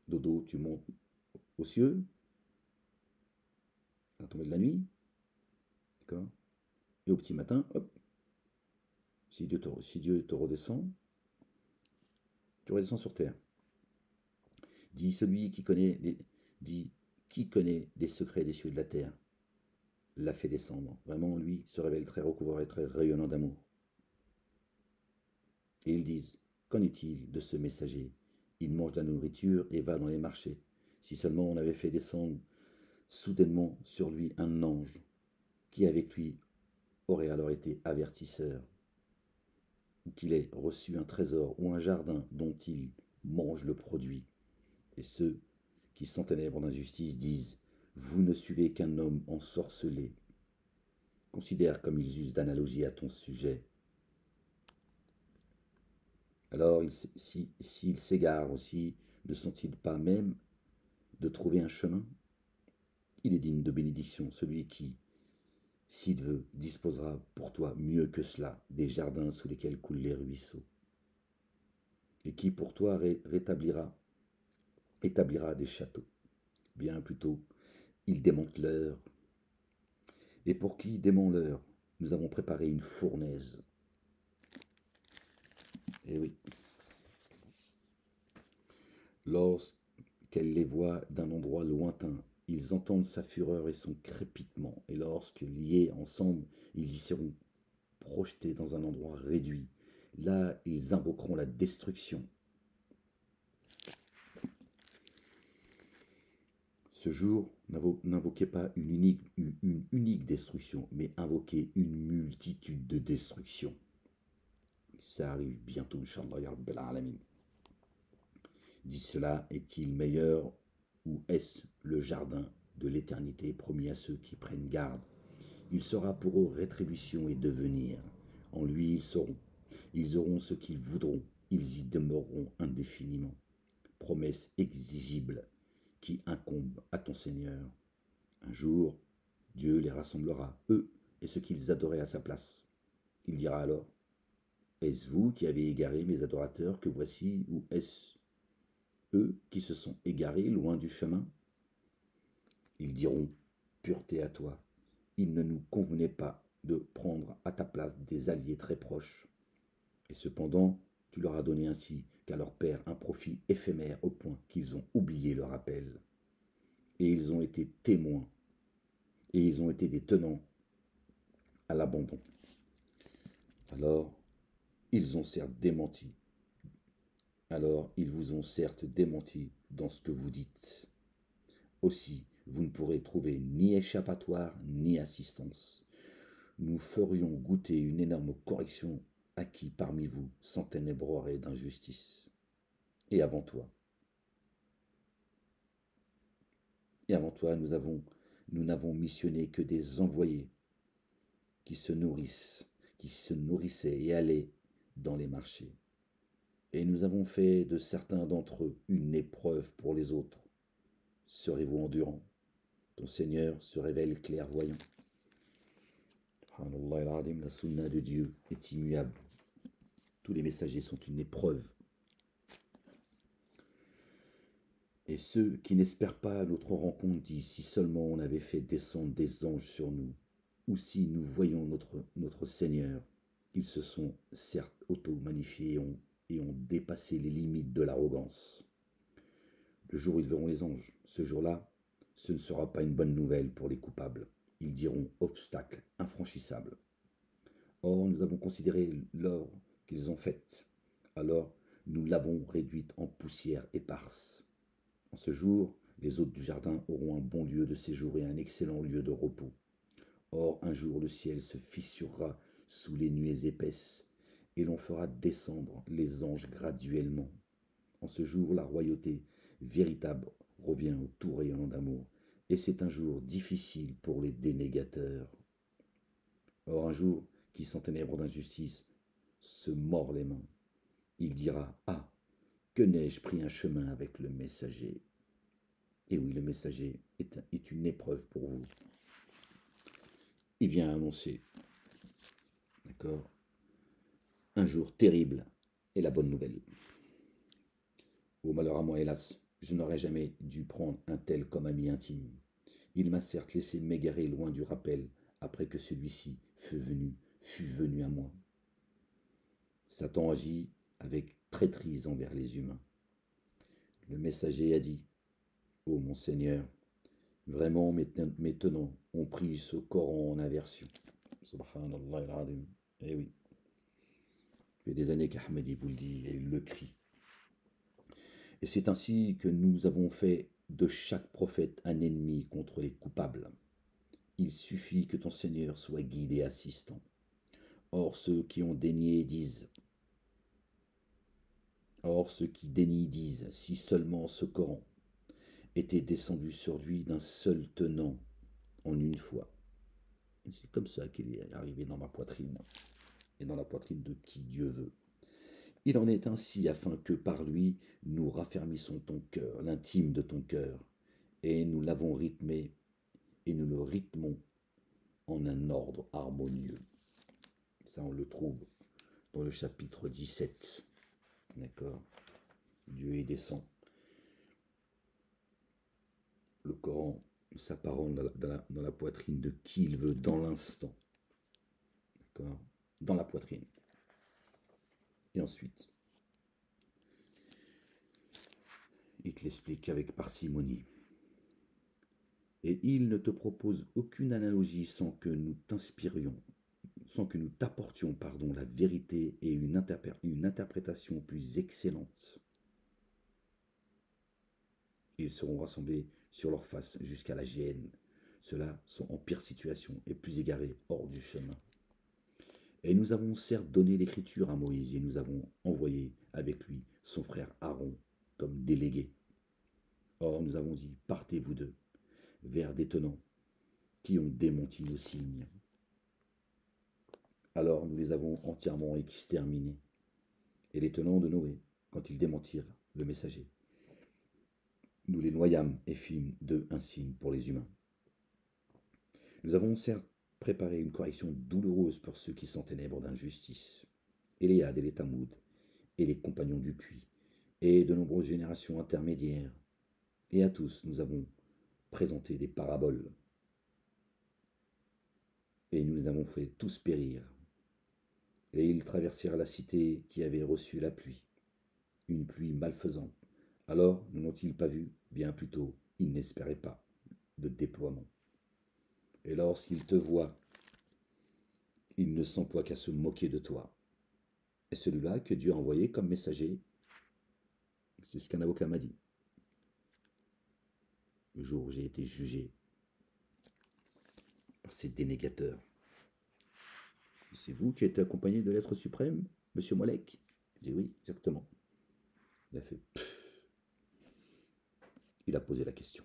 Dodo, tu montes aux cieux, à la tombée de la nuit. D'accord ? Et au petit matin, hop, si Dieu te redescend, tu redescends sur terre. Dit celui qui connaît les secrets des cieux et de la terre, l'a fait descendre. Vraiment, lui se révèle très recouvreur et très rayonnant d'amour. Et ils disent, qu'en est-il de ce messager? Il mange de la nourriture et va dans les marchés. Si seulement on avait fait descendre soudainement sur lui un ange, qui avec lui aurait alors été avertisseur, ou qu'il ait reçu un trésor ou un jardin dont il mange le produit. Et ceux qui s'enténèbrent d'injustice disent, vous ne suivez qu'un homme ensorcelé. Considère comme ils usent d'analogie à ton sujet. Alors, s'ils s'égarent aussi, ne sont-ils pas même de trouver un chemin? Il est digne de bénédiction, celui qui, s'il veut, disposera pour toi mieux que cela des jardins sous lesquels coulent les ruisseaux, et qui pour toi établira des châteaux. Bien plutôt, il démonte leur. Et pour qui dément leur, nous avons préparé une fournaise. Eh oui. Lorsqu'elle les voit d'un endroit lointain, ils entendent sa fureur et son crépitement, et lorsque, liés ensemble, ils y seront projetés dans un endroit réduit, là ils invoqueront la destruction. Ce jour, n'invoquez pas une unique destruction, mais invoquez une multitude de destructions. Ça arrive bientôt, Inch'Allah, Ya Rabbil Alamin. Dit cela, est-il meilleur ou est-ce le jardin de l'éternité promis à ceux qui prennent garde? Il sera pour eux rétribution et devenir. En lui ils auront ce qu'ils voudront, ils y demeureront indéfiniment. Promesse exigible qui incombe à ton Seigneur. Un jour, Dieu les rassemblera, eux et ceux qu'ils adoraient à sa place. Il dira alors, est-ce vous qui avez égaré mes adorateurs que voici, ou est-ce eux qui se sont égarés loin du chemin? Ils diront, pureté à toi, il ne nous convenait pas de prendre à ta place des alliés très proches. Et cependant, tu leur as donné ainsi qu'à leur père un profit éphémère au point qu'ils ont oublié le rappel. Et ils ont été témoins, et ils ont été des tenants à l'abandon. Alors, ils vous ont certes démenti dans ce que vous dites. Aussi, vous ne pourrez trouver ni échappatoire ni assistance. Nous ferions goûter une énorme correction à qui parmi vous s'enténébrerait d'injustice. Et avant toi, nous avons nous n'avons missionné que des envoyés qui se nourrissaient et allaient dans les marchés. Et nous avons fait de certains d'entre eux une épreuve pour les autres. Serez-vous endurant? Ton Seigneur se révèle clairvoyant. La sunna de Dieu est immuable. Tous les messagers sont une épreuve. Et ceux qui n'espèrent pas à notre rencontre disent, si seulement on avait fait descendre des anges sur nous, ou si nous voyons notre Seigneur, ils se sont certes auto-magnifiés et ont dépassé les limites de l'arrogance. Le jour où ils verront les anges, ce jour-là, ce ne sera pas une bonne nouvelle pour les coupables. Ils diront obstacle infranchissable. Or, nous avons considéré l'œuvre qu'ils ont faite. Alors, nous l'avons réduite en poussière éparse. En ce jour, les hôtes du jardin auront un bon lieu de séjour et un excellent lieu de repos. Or, un jour, le ciel se fissurera sous les nuées épaisses, et l'on fera descendre les anges graduellement. En ce jour, la royauté véritable revient au tout rayonnant d'amour, et c'est un jour difficile pour les dénégateurs. Or, un jour qui s'enténèbre d'injustice se mord les mains. Il dira, ah, que n'ai-je pris un chemin avec le messager? Et oui, le messager est une épreuve pour vous. Il vient annoncer, d'accord, un jour terrible et la bonne nouvelle. Au malheur à moi, hélas, je n'aurais jamais dû prendre un tel comme ami intime. Il m'a certes laissé m'égarer loin du rappel après que celui-ci fût venu à moi. Satan agit avec traîtrise envers les humains. Le messager a dit, ô mon Seigneur, vraiment mes tenants ont pris ce Coran en aversion. Subhanallah al-Azim. Eh oui. Il y a des années qu'Ahmedi vous le dit et il le crie. Et c'est ainsi que nous avons fait de chaque prophète un ennemi contre les coupables. Il suffit que ton Seigneur soit guide et assistant. Or ceux qui dénient disent, si seulement ce Coran était descendu sur lui d'un seul tenant en une fois. Et c'est comme ça qu'il est arrivé dans ma poitrine, et dans la poitrine de qui Dieu veut. Il en est ainsi afin que par lui nous raffermissons ton cœur, l'intime de ton cœur, et nous l'avons rythmé, et nous le rythmons en un ordre harmonieux. Ça, on le trouve dans le chapitre 17. D'accord? Dieu y descend. Le Coran, sa parole dans la poitrine de qui il veut, dans l'instant. D'accord? Dans la poitrine. Et ensuite, il te l'explique avec parcimonie. Et il ne te propose aucune analogie sans que nous t'apportions la vérité et une interprétation plus excellente. Ils seront rassemblés sur leur face jusqu'à la géhenne. Ceux-là sont en pire situation et plus égarés hors du chemin. Et nous avons certes donné l'écriture à Moïse et nous avons envoyé avec lui son frère Aaron comme délégué. Or nous avons dit, partez vous deux vers des tenants qui ont démenti nos signes. Alors nous les avons entièrement exterminés. Et les tenants de Noé, quand ils démentirent le messager, nous les noyâmes et fîmes d'eux un signe pour les humains. Nous avons certes préparé une correction douloureuse pour ceux qui s'enténèbrent d'injustice, Eliad et les Tamoud, et les compagnons du puits, et de nombreuses générations intermédiaires, et à tous nous avons présenté des paraboles, et nous les avons fait tous périr. Et ils traversèrent la cité qui avait reçu la pluie, une pluie malfaisante. Alors ne l'ont-ils pas vu? Bien plutôt, ils n'espéraient pas de déploiement. Et lorsqu'ils te voient, ils ne s'emploient qu'à se moquer de toi. Et celui-là que Dieu a envoyé comme messager, c'est ce qu'un avocat m'a dit. Le jour où j'ai été jugé par ces dénégateurs. C'est vous qui êtes accompagné de l'être suprême, monsieur Molek? J'ai dit oui, exactement. Il a fait pfff. Il a posé la question.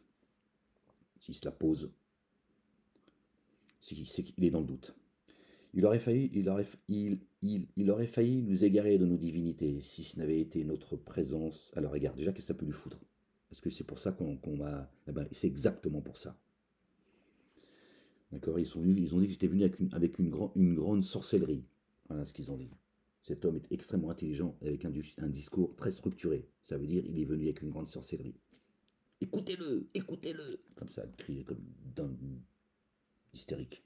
S'il se la pose, c'est qu'il est dans le doute. Il aurait failli nous égarer de nos divinités si ce n'avait été notre présence à leur égard. Déjà, qu'est-ce que ça peut lui foutre? Est-ce que c'est pour ça qu'on m'a... Eh ben, c'est exactement pour ça. D'accord? Ils ont dit que j'étais venu avec une grande sorcellerie. Voilà ce qu'ils ont dit. Cet homme est extrêmement intelligent, avec un discours très structuré. Ça veut dire il est venu avec une grande sorcellerie. Écoutez-le, écoutez-le. Comme ça, elle criait comme d'un hystérique.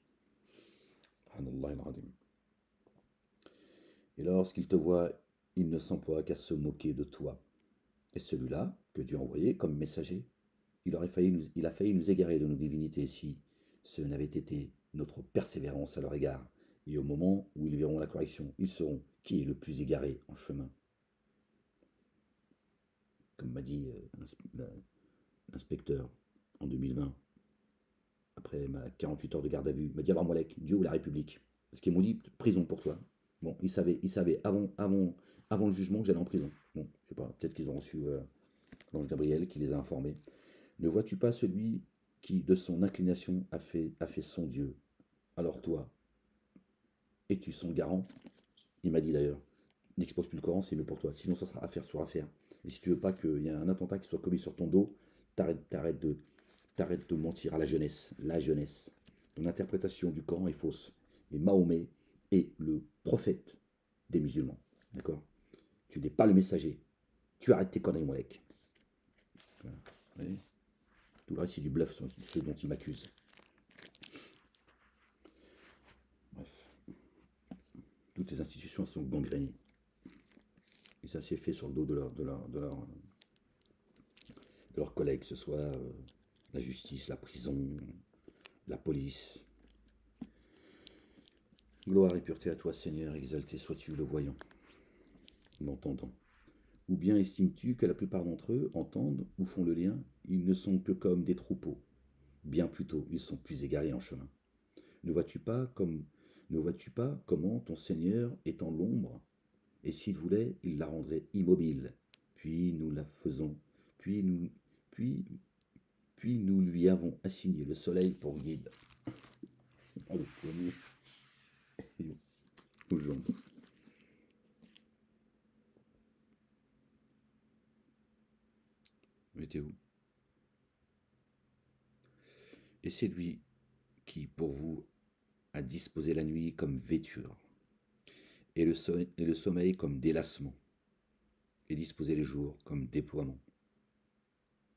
Et lorsqu'il te voit, il ne s'emploie qu'à se moquer de toi. Et celui-là, que Dieu a envoyé comme messager, il a failli nous égarer de nos divinités si ce n'avait été notre persévérance à leur égard. Et au moment où ils verront la correction, ils sauront qui est le plus égaré en chemin. Comme m'a dit l'inspecteur en 2020, après ma 48 heures de garde à vue, il m'a dit alors Molek, Dieu ou la République? Parce qu'ils m'ont dit prison pour toi. Bon, ils savaient avant le jugement que j'allais en prison. Bon, je sais pas, peut-être qu'ils ont reçu l'ange Gabriel qui les a informés. Ne vois-tu pas celui qui, de son inclination, a fait son Dieu? Alors toi, es-tu son garant? Il m'a dit d'ailleurs, n'expose plus le Coran, c'est mieux pour toi. Sinon, ça sera affaire sur affaire. Et si tu veux pas qu'il y ait un attentat qui soit commis sur ton dos, t'arrêtes de mentir à la jeunesse. La jeunesse. Ton interprétation du Coran est fausse. Et Mahomet est le prophète des musulmans. D'accord? Tu n'es pas le messager. Tu arrêtes tes conneries, Molek. Voilà. Oui. Tout le reste, c'est du bluff, ce dont il m'accuse. Bref. Toutes les institutions sont gangrénées. Et ça s'est fait sur le dos de leurs collègues, que ce soit la justice, la prison, la police. Gloire et pureté à toi, Seigneur, exalté sois-tu le voyant, l'entendant. Ou bien estimes-tu que la plupart d'entre eux entendent ou font le lien? Ils ne sont que comme des troupeaux. Bien plutôt, ils sont plus égarés en chemin. Ne vois-tu pas comment ton Seigneur est en l'ombre? Et s'il voulait, il la rendrait immobile. Puis nous la faisons, puis nous, puis, puis nous lui avons assigné le soleil pour guide. Oh, le premier. Aux jambes. Mettez où? Et c'est lui qui, pour vous, a disposé la nuit comme vêture, et le sommeil comme délassement, et disposé les jours comme déploiement.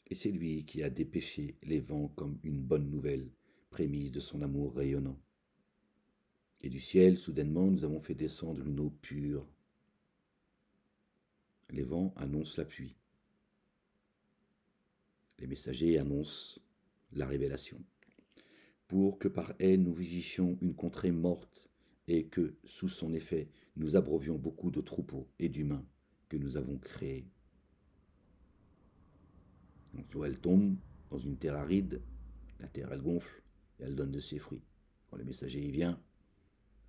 Et c'est lui qui a dépêché les vents comme une bonne nouvelle, prémisse de son amour rayonnant. Et du ciel, soudainement, nous avons fait descendre une eau pure. Les vents annoncent la pluie. Les messagers annoncent la révélation. Pour que par elle nous vivissions une contrée morte, et que, sous son effet, nous abreuvions beaucoup de troupeaux et d'humains que nous avons créés. Donc l'eau, elle tombe dans une terre aride, la terre, elle gonfle, et elle donne de ses fruits. Quand le messager y vient,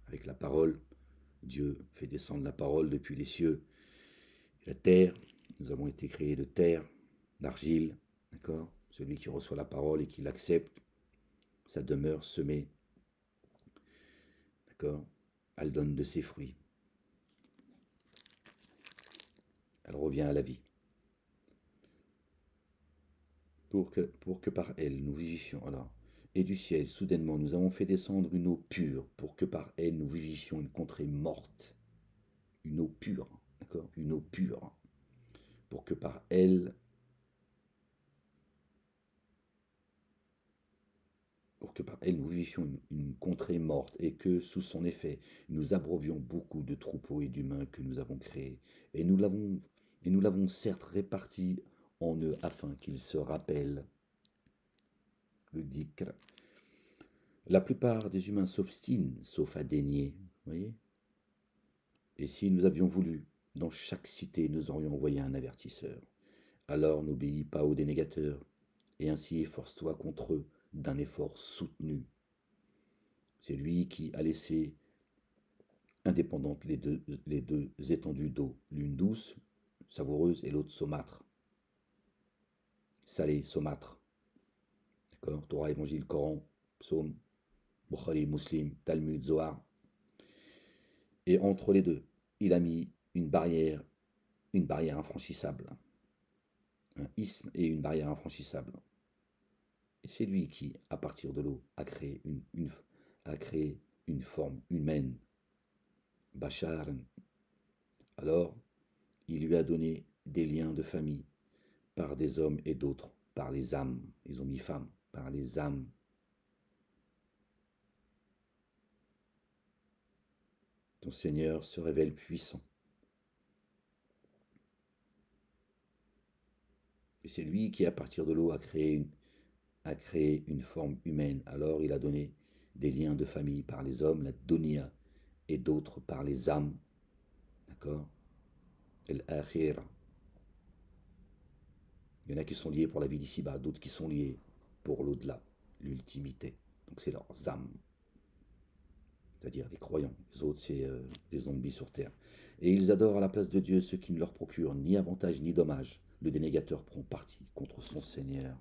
avec la parole, Dieu fait descendre la parole depuis les cieux. Et la terre, nous avons été créés de terre, d'argile, d'accord? Celui qui reçoit la parole et qui l'accepte, sa demeure semée, d'accord? Elle donne de ses fruits. Elle revient à la vie. Pour que par elle nous vivissions. Alors, et du ciel, soudainement, nous avons fait descendre une eau pure, pour que par elle nous vivissions une contrée morte. Une eau pure, d'accord? Une eau pure. Pour que par elle nous vivissions une contrée morte, et que, sous son effet, nous abreuvions beaucoup de troupeaux et d'humains que nous avons créés. Et nous l'avons certes réparti en eux afin qu'ils se rappellent le dhikr. La plupart des humains s'obstinent, sauf à dénier, voyez. Et si nous avions voulu, dans chaque cité, nous aurions envoyé un avertisseur. Alors n'obéis pas aux dénégateurs, et ainsi efforce-toi contre eux d'un effort soutenu. C'est lui qui a laissé indépendantes les deux étendues d'eau, l'une douce, savoureuse, et l'autre saumâtre. Salée, saumâtre. D'accord? Torah, Évangile, Coran, Psaume, Bukhari, Muslim, Talmud, Zohar. Et entre les deux, il a mis une barrière infranchissable, un isthme et une barrière infranchissable. Et c'est lui qui, à partir de l'eau, a créé une forme humaine, Bachar. Alors, il lui a donné des liens de famille par des hommes et d'autres par les âmes. Ils ont mis femme par les âmes. Ton Seigneur se révèle puissant. Et c'est lui qui, à partir de l'eau, a créé une forme humaine. Alors il a donné des liens de famille par les hommes, la dunya, et d'autres par les âmes. D'accord? El-akhira. Il y en a qui sont liés pour la vie d'ici-bas, d'autres qui sont liés pour l'au-delà, l'ultimité. Donc c'est leurs âmes, c'est-à-dire les croyants. Les autres, c'est des zombies sur terre. Et ils adorent à la place de Dieu ce qui ne leur procure ni avantage ni dommage. Le dénégateur prend parti contre son Seigneur.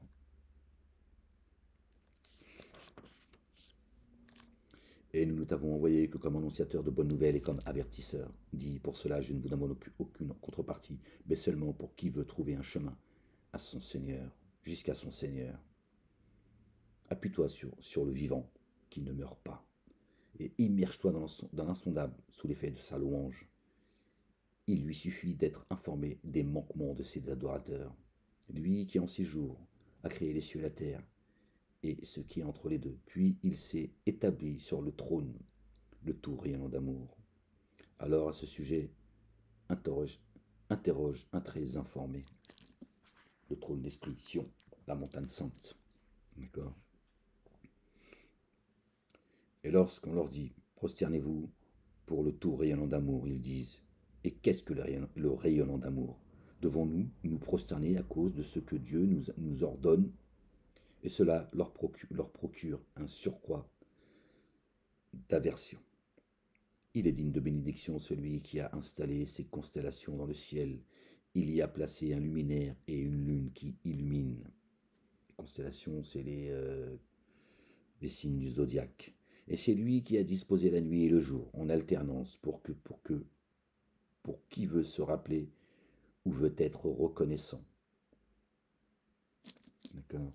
Et nous ne t'avons envoyé que comme annonciateur de bonnes nouvelles et comme avertisseur. Dis, pour cela, je ne vous demande aucune contrepartie, mais seulement pour qui veut trouver un chemin à son Seigneur, jusqu'à son Seigneur. Appuie-toi sur le vivant, qui ne meurt pas, et immerge-toi dans l'insondable sous l'effet de sa louange. Il lui suffit d'être informé des manquements de ses adorateurs. Lui qui en 6 jours a créé les cieux et la terre, et ce qui est entre les deux. Puis il s'est établi sur le trône, le tout rayonnant d'amour. Alors à ce sujet, interroge un très informé. Le trône d'esprit, Sion, la montagne sainte. D'accord? Et lorsqu'on leur dit, prosternez-vous pour le tout rayonnant d'amour, ils disent, et qu'est-ce que le rayonnant d'amour? Devons-nous nous prosterner à cause de ce que Dieu nous ordonne? Et cela leur procure un surcroît d'aversion. Il est digne de bénédiction celui qui a installé ses constellations dans le ciel. Il y a placé un luminaire et une lune qui illuminent. Les constellations, c'est les signes du zodiaque. Et c'est lui qui a disposé la nuit et le jour en alternance pour qui veut se rappeler ou veut être reconnaissant. D'accord?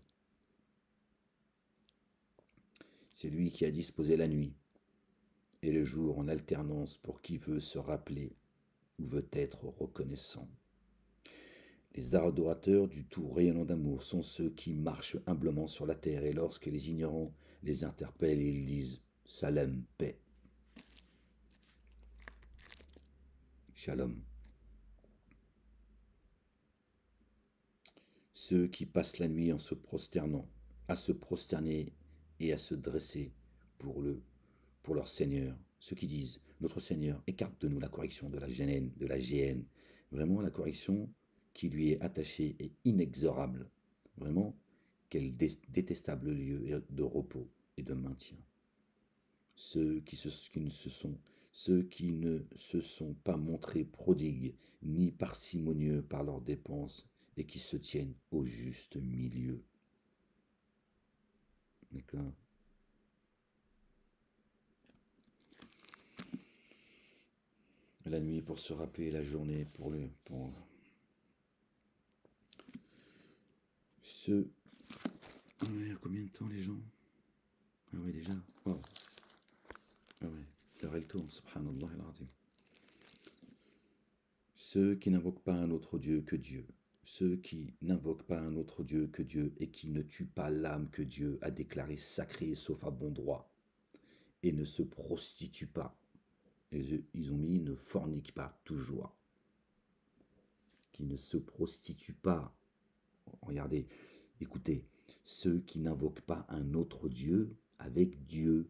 C'est lui qui a disposé la nuit et le jour en alternance pour qui veut se rappeler ou veut être reconnaissant. Les adorateurs du tout rayonnant d'amour sont ceux qui marchent humblement sur la terre et lorsque les ignorants les interpellent, ils disent « Salam, paix ». Shalom. Ceux qui passent la nuit en se prosternant, à se prosterner et à se dresser pour leur Seigneur. Ceux qui disent « Notre Seigneur, écarte de nous la correction de la géhenne. Vraiment, la correction qui lui est attachée est inexorable. Vraiment, quel détestable lieu de repos et de maintien. Ceux qui ne se sont pas montrés prodigues ni parcimonieux par leurs dépenses et qui se tiennent au juste milieu. D'accord? La nuit pour se rappeler, la journée pour ceux... Il y a combien de temps les gens? Ah ouais déjà. Wow. Ah ouais. T'arrêtes le tour, subhanallah al-azim. Ceux qui n'invoquent pas un autre Dieu que Dieu. Ceux qui n'invoquent pas un autre Dieu que Dieu et qui ne tuent pas l'âme que Dieu a déclarée sacrée sauf à bon droit et ne se prostituent pas. Ils ont mis ne forniquent pas, toujours. Qui ne se prostituent pas. Regardez, écoutez, ceux qui n'invoquent pas un autre Dieu avec Dieu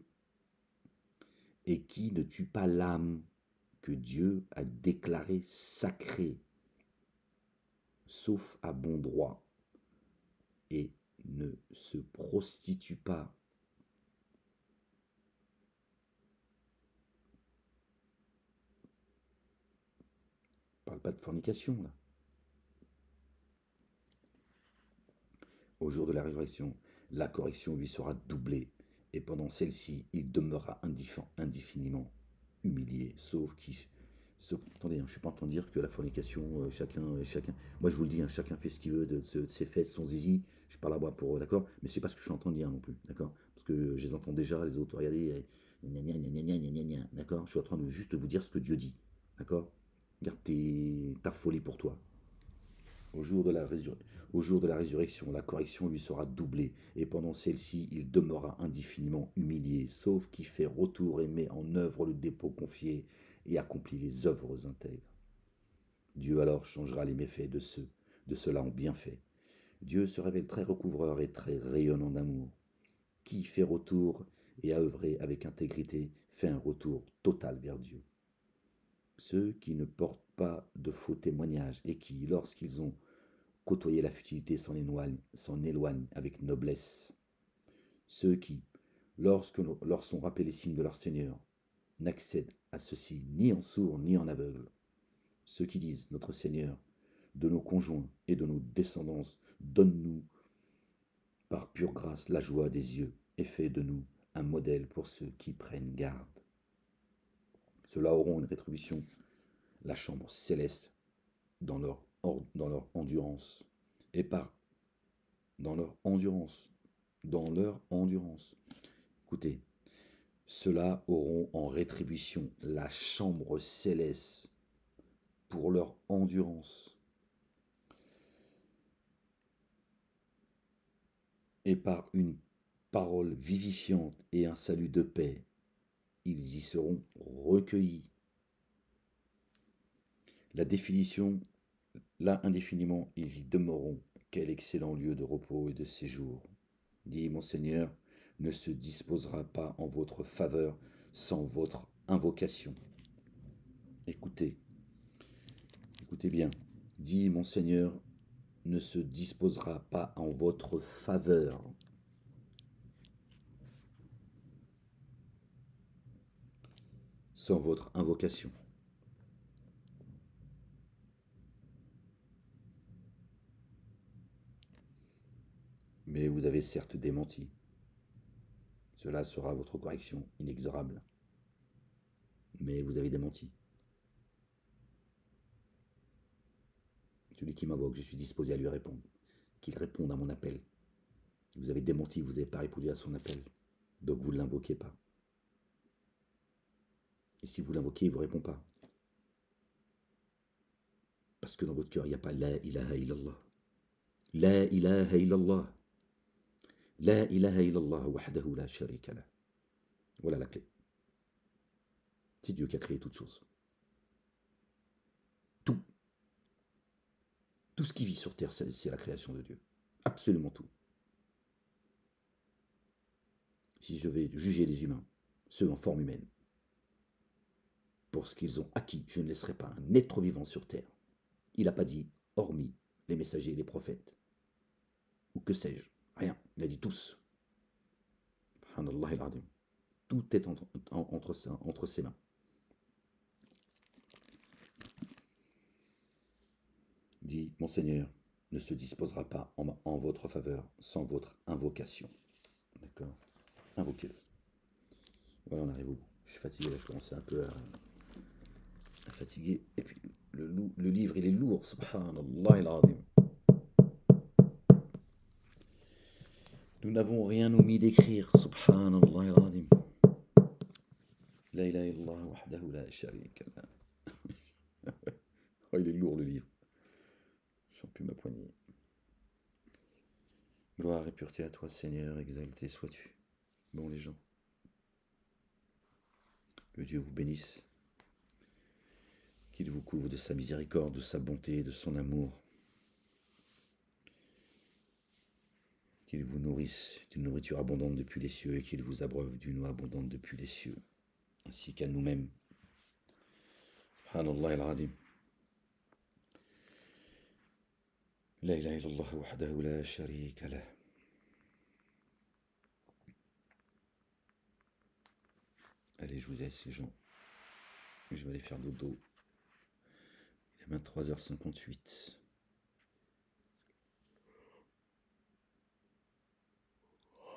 et qui ne tuent pas l'âme que Dieu a déclarée sacrée, sauf à bon droit, et ne se prostituent pas. On ne parle pas de fornication, là. Au jour de la résurrection, la correction lui sera doublée et pendant celle-ci, il demeurera indéfiniment humilié, attendez, hein, je ne suis pas en train de dire que la fornication, chacun. Moi, je vous le dis, hein, chacun fait ce qu'il veut de ses fesses, son zizi. Je parle à moi pour, d'accord. Mais c'est pas ce que je suis en train de dire non plus, d'accord. Parce que je les entends déjà, les autres. Regardez, d'accord. Je suis en train de juste vous dire ce que Dieu dit, d'accord. Garde ta folie pour toi. Au jour de la résurrection, la correction lui sera doublée, et pendant celle-ci, il demeurera indéfiniment humilié, sauf qui fait retour et met en œuvre le dépôt confié et accomplit les œuvres intègres. Dieu alors changera les méfaits de ceux-là en bienfaits. Dieu se révèle très recouvreur et très rayonnant d'amour. Qui fait retour et a œuvré avec intégrité fait un retour total vers Dieu. Ceux qui ne portent pas de faux témoignages et qui, lorsqu'ils ont côtoyé la futilité, s'en éloignent avec noblesse. Ceux qui, lorsque leur sont rappelés les signes de leur Seigneur, n'accèdent à ceci ni en sourd ni en aveugle. Ceux qui disent, notre Seigneur, de nos conjoints et de nos descendants, donne-nous par pure grâce la joie des yeux et fais de nous un modèle pour ceux qui prennent garde. Ceux-là auront une rétribution, la chambre céleste, dans leur endurance, et dans leur endurance. Écoutez, ceux-là auront en rétribution la chambre céleste pour leur endurance. Et par une parole vivifiante et un salut de paix, ils y seront recueillis. La définition, là indéfiniment, ils y demeureront. Quel excellent lieu de repos et de séjour. Dit mon Seigneur, ne se disposera pas en votre faveur sans votre invocation. Écoutez bien. Dit mon Seigneur, ne se disposera pas en votre faveur sans votre invocation. Mais vous avez certes démenti. Cela sera votre correction inexorable. Mais vous avez démenti. Celui qui m'invoque, je suis disposé à lui répondre. Qu'il réponde à mon appel. Vous avez démenti, vous n'avez pas répondu à son appel. Donc vous ne l'invoquez pas. Et si vous l'invoquez, il ne vous répond pas. Parce que dans votre cœur, il n'y a pas La ilaha illallah. La ilaha illallah. La ilaha illallah wahdahu la sharika lah. Voilà la clé. C'est Dieu qui a créé toutes choses. Tout. Tout ce qui vit sur terre, c'est la création de Dieu. Absolument tout. Si je vais juger les humains, ceux en forme humaine, pour ce qu'ils ont acquis, je ne laisserai pas un être vivant sur terre. Il n'a pas dit, hormis les messagers et les prophètes. Ou que sais-je. Rien. Il a dit tous. Subhanallah al-Adim. Tout est entre ses mains. Dit, mon Seigneur ne se disposera pas en votre faveur sans votre invocation. D'accord. Invoquez-le. Voilà, on arrive au bout. Je suis fatigué, là, je commence un peu à fatiguer. Et puis, le livre, il est lourd, subhanallah al-Adim. Nous n'avons rien omis d'écrire, subhanallah al-Adim. La ilaha illallah wahdahu la sharika lah. Oh, il est lourd, le livre. Je sens plus ma poignée. Gloire et pureté à toi, Seigneur, exalté sois-tu. Bon, les gens, que Dieu vous bénisse, qu'il vous couvre de sa miséricorde, de sa bonté, de son amour, qu'il vous nourrisse d'une nourriture abondante depuis les cieux et qu'il vous abreuve d'une eau abondante depuis les cieux, ainsi qu'à nous-mêmes. Subhanallah al-Adim. La ilaha illallah wahdahu la sharika lah. Allez, je vous laisse, les gens. Je vais aller faire dodo. Il est 23h58.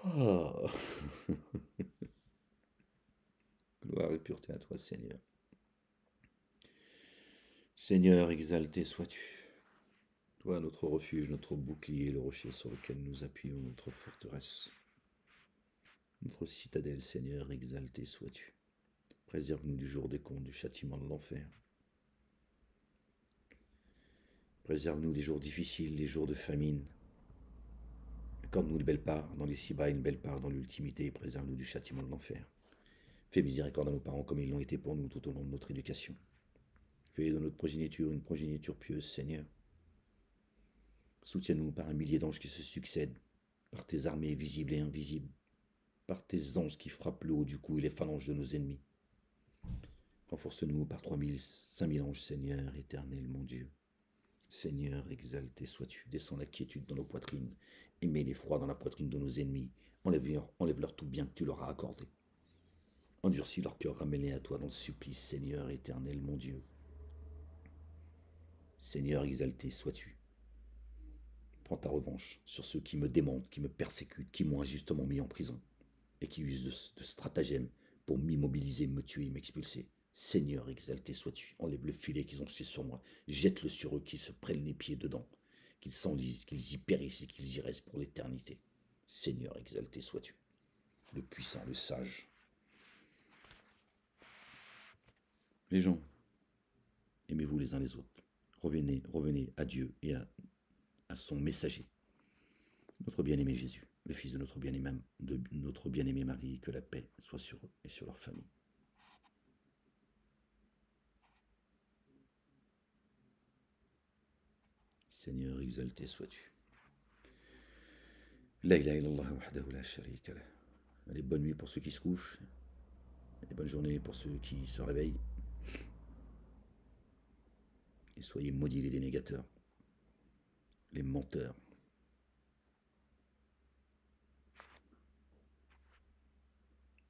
Ah. Gloire et pureté à toi, Seigneur. Seigneur, exalté sois-tu. Toi, notre refuge, notre bouclier, le rocher sur lequel nous appuyons, notre forteresse. Notre citadelle, Seigneur, exalté sois-tu. Préserve-nous du jour des comptes, du châtiment de l'enfer. Préserve-nous des jours difficiles, des jours de famine. Accorde-nous une belle part dans les ci-bas, une belle part dans l'ultimité, et préserve-nous du châtiment de l'enfer. Fais miséricorde à nos parents comme ils l'ont été pour nous tout au long de notre éducation. Fais de notre progéniture une progéniture pieuse, Seigneur. Soutiens-nous par un millier d'anges qui se succèdent, par tes armées visibles et invisibles, par tes anges qui frappent le haut du cou et les phalanges de nos ennemis. Renforce-nous par 3000, 5000 anges, Seigneur, éternel mon Dieu. Seigneur, exalté sois-tu, descends la quiétude dans nos poitrines, et mets l'effroi dans la poitrine de nos ennemis, enlève-leur tout bien que tu leur as accordé. Endurcis leur cœur, ramène-les à toi dans le supplice, Seigneur, éternel mon Dieu. Seigneur, exalté sois-tu. Prends ta revanche sur ceux qui me démentent, qui me persécutent, qui m'ont injustement mis en prison, et qui usent de stratagèmes pour m'immobiliser, me tuer, m'expulser. Seigneur, exalté sois-tu, enlève le filet qu'ils ont jeté sur moi, jette-le sur eux qui se prennent les pieds dedans, qu'ils s'enlisent, qu'ils y périssent et qu'ils y restent pour l'éternité. Seigneur, exalté sois-tu, le puissant, le sage. Les gens, aimez-vous les uns les autres. Revenez à Dieu et à son messager, notre bien-aimé Jésus, le fils de notre bien-aimé Marie, que la paix soit sur eux et sur leur famille. Seigneur, exalté sois-tu. La ilaha illallah wahdahu la sharika lah. Allez, bonne nuit pour ceux qui se couchent, et bonne journée pour ceux qui se réveillent. Et soyez maudits les dénégateurs, les menteurs.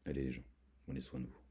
Allez les gens, prenez soin de vous.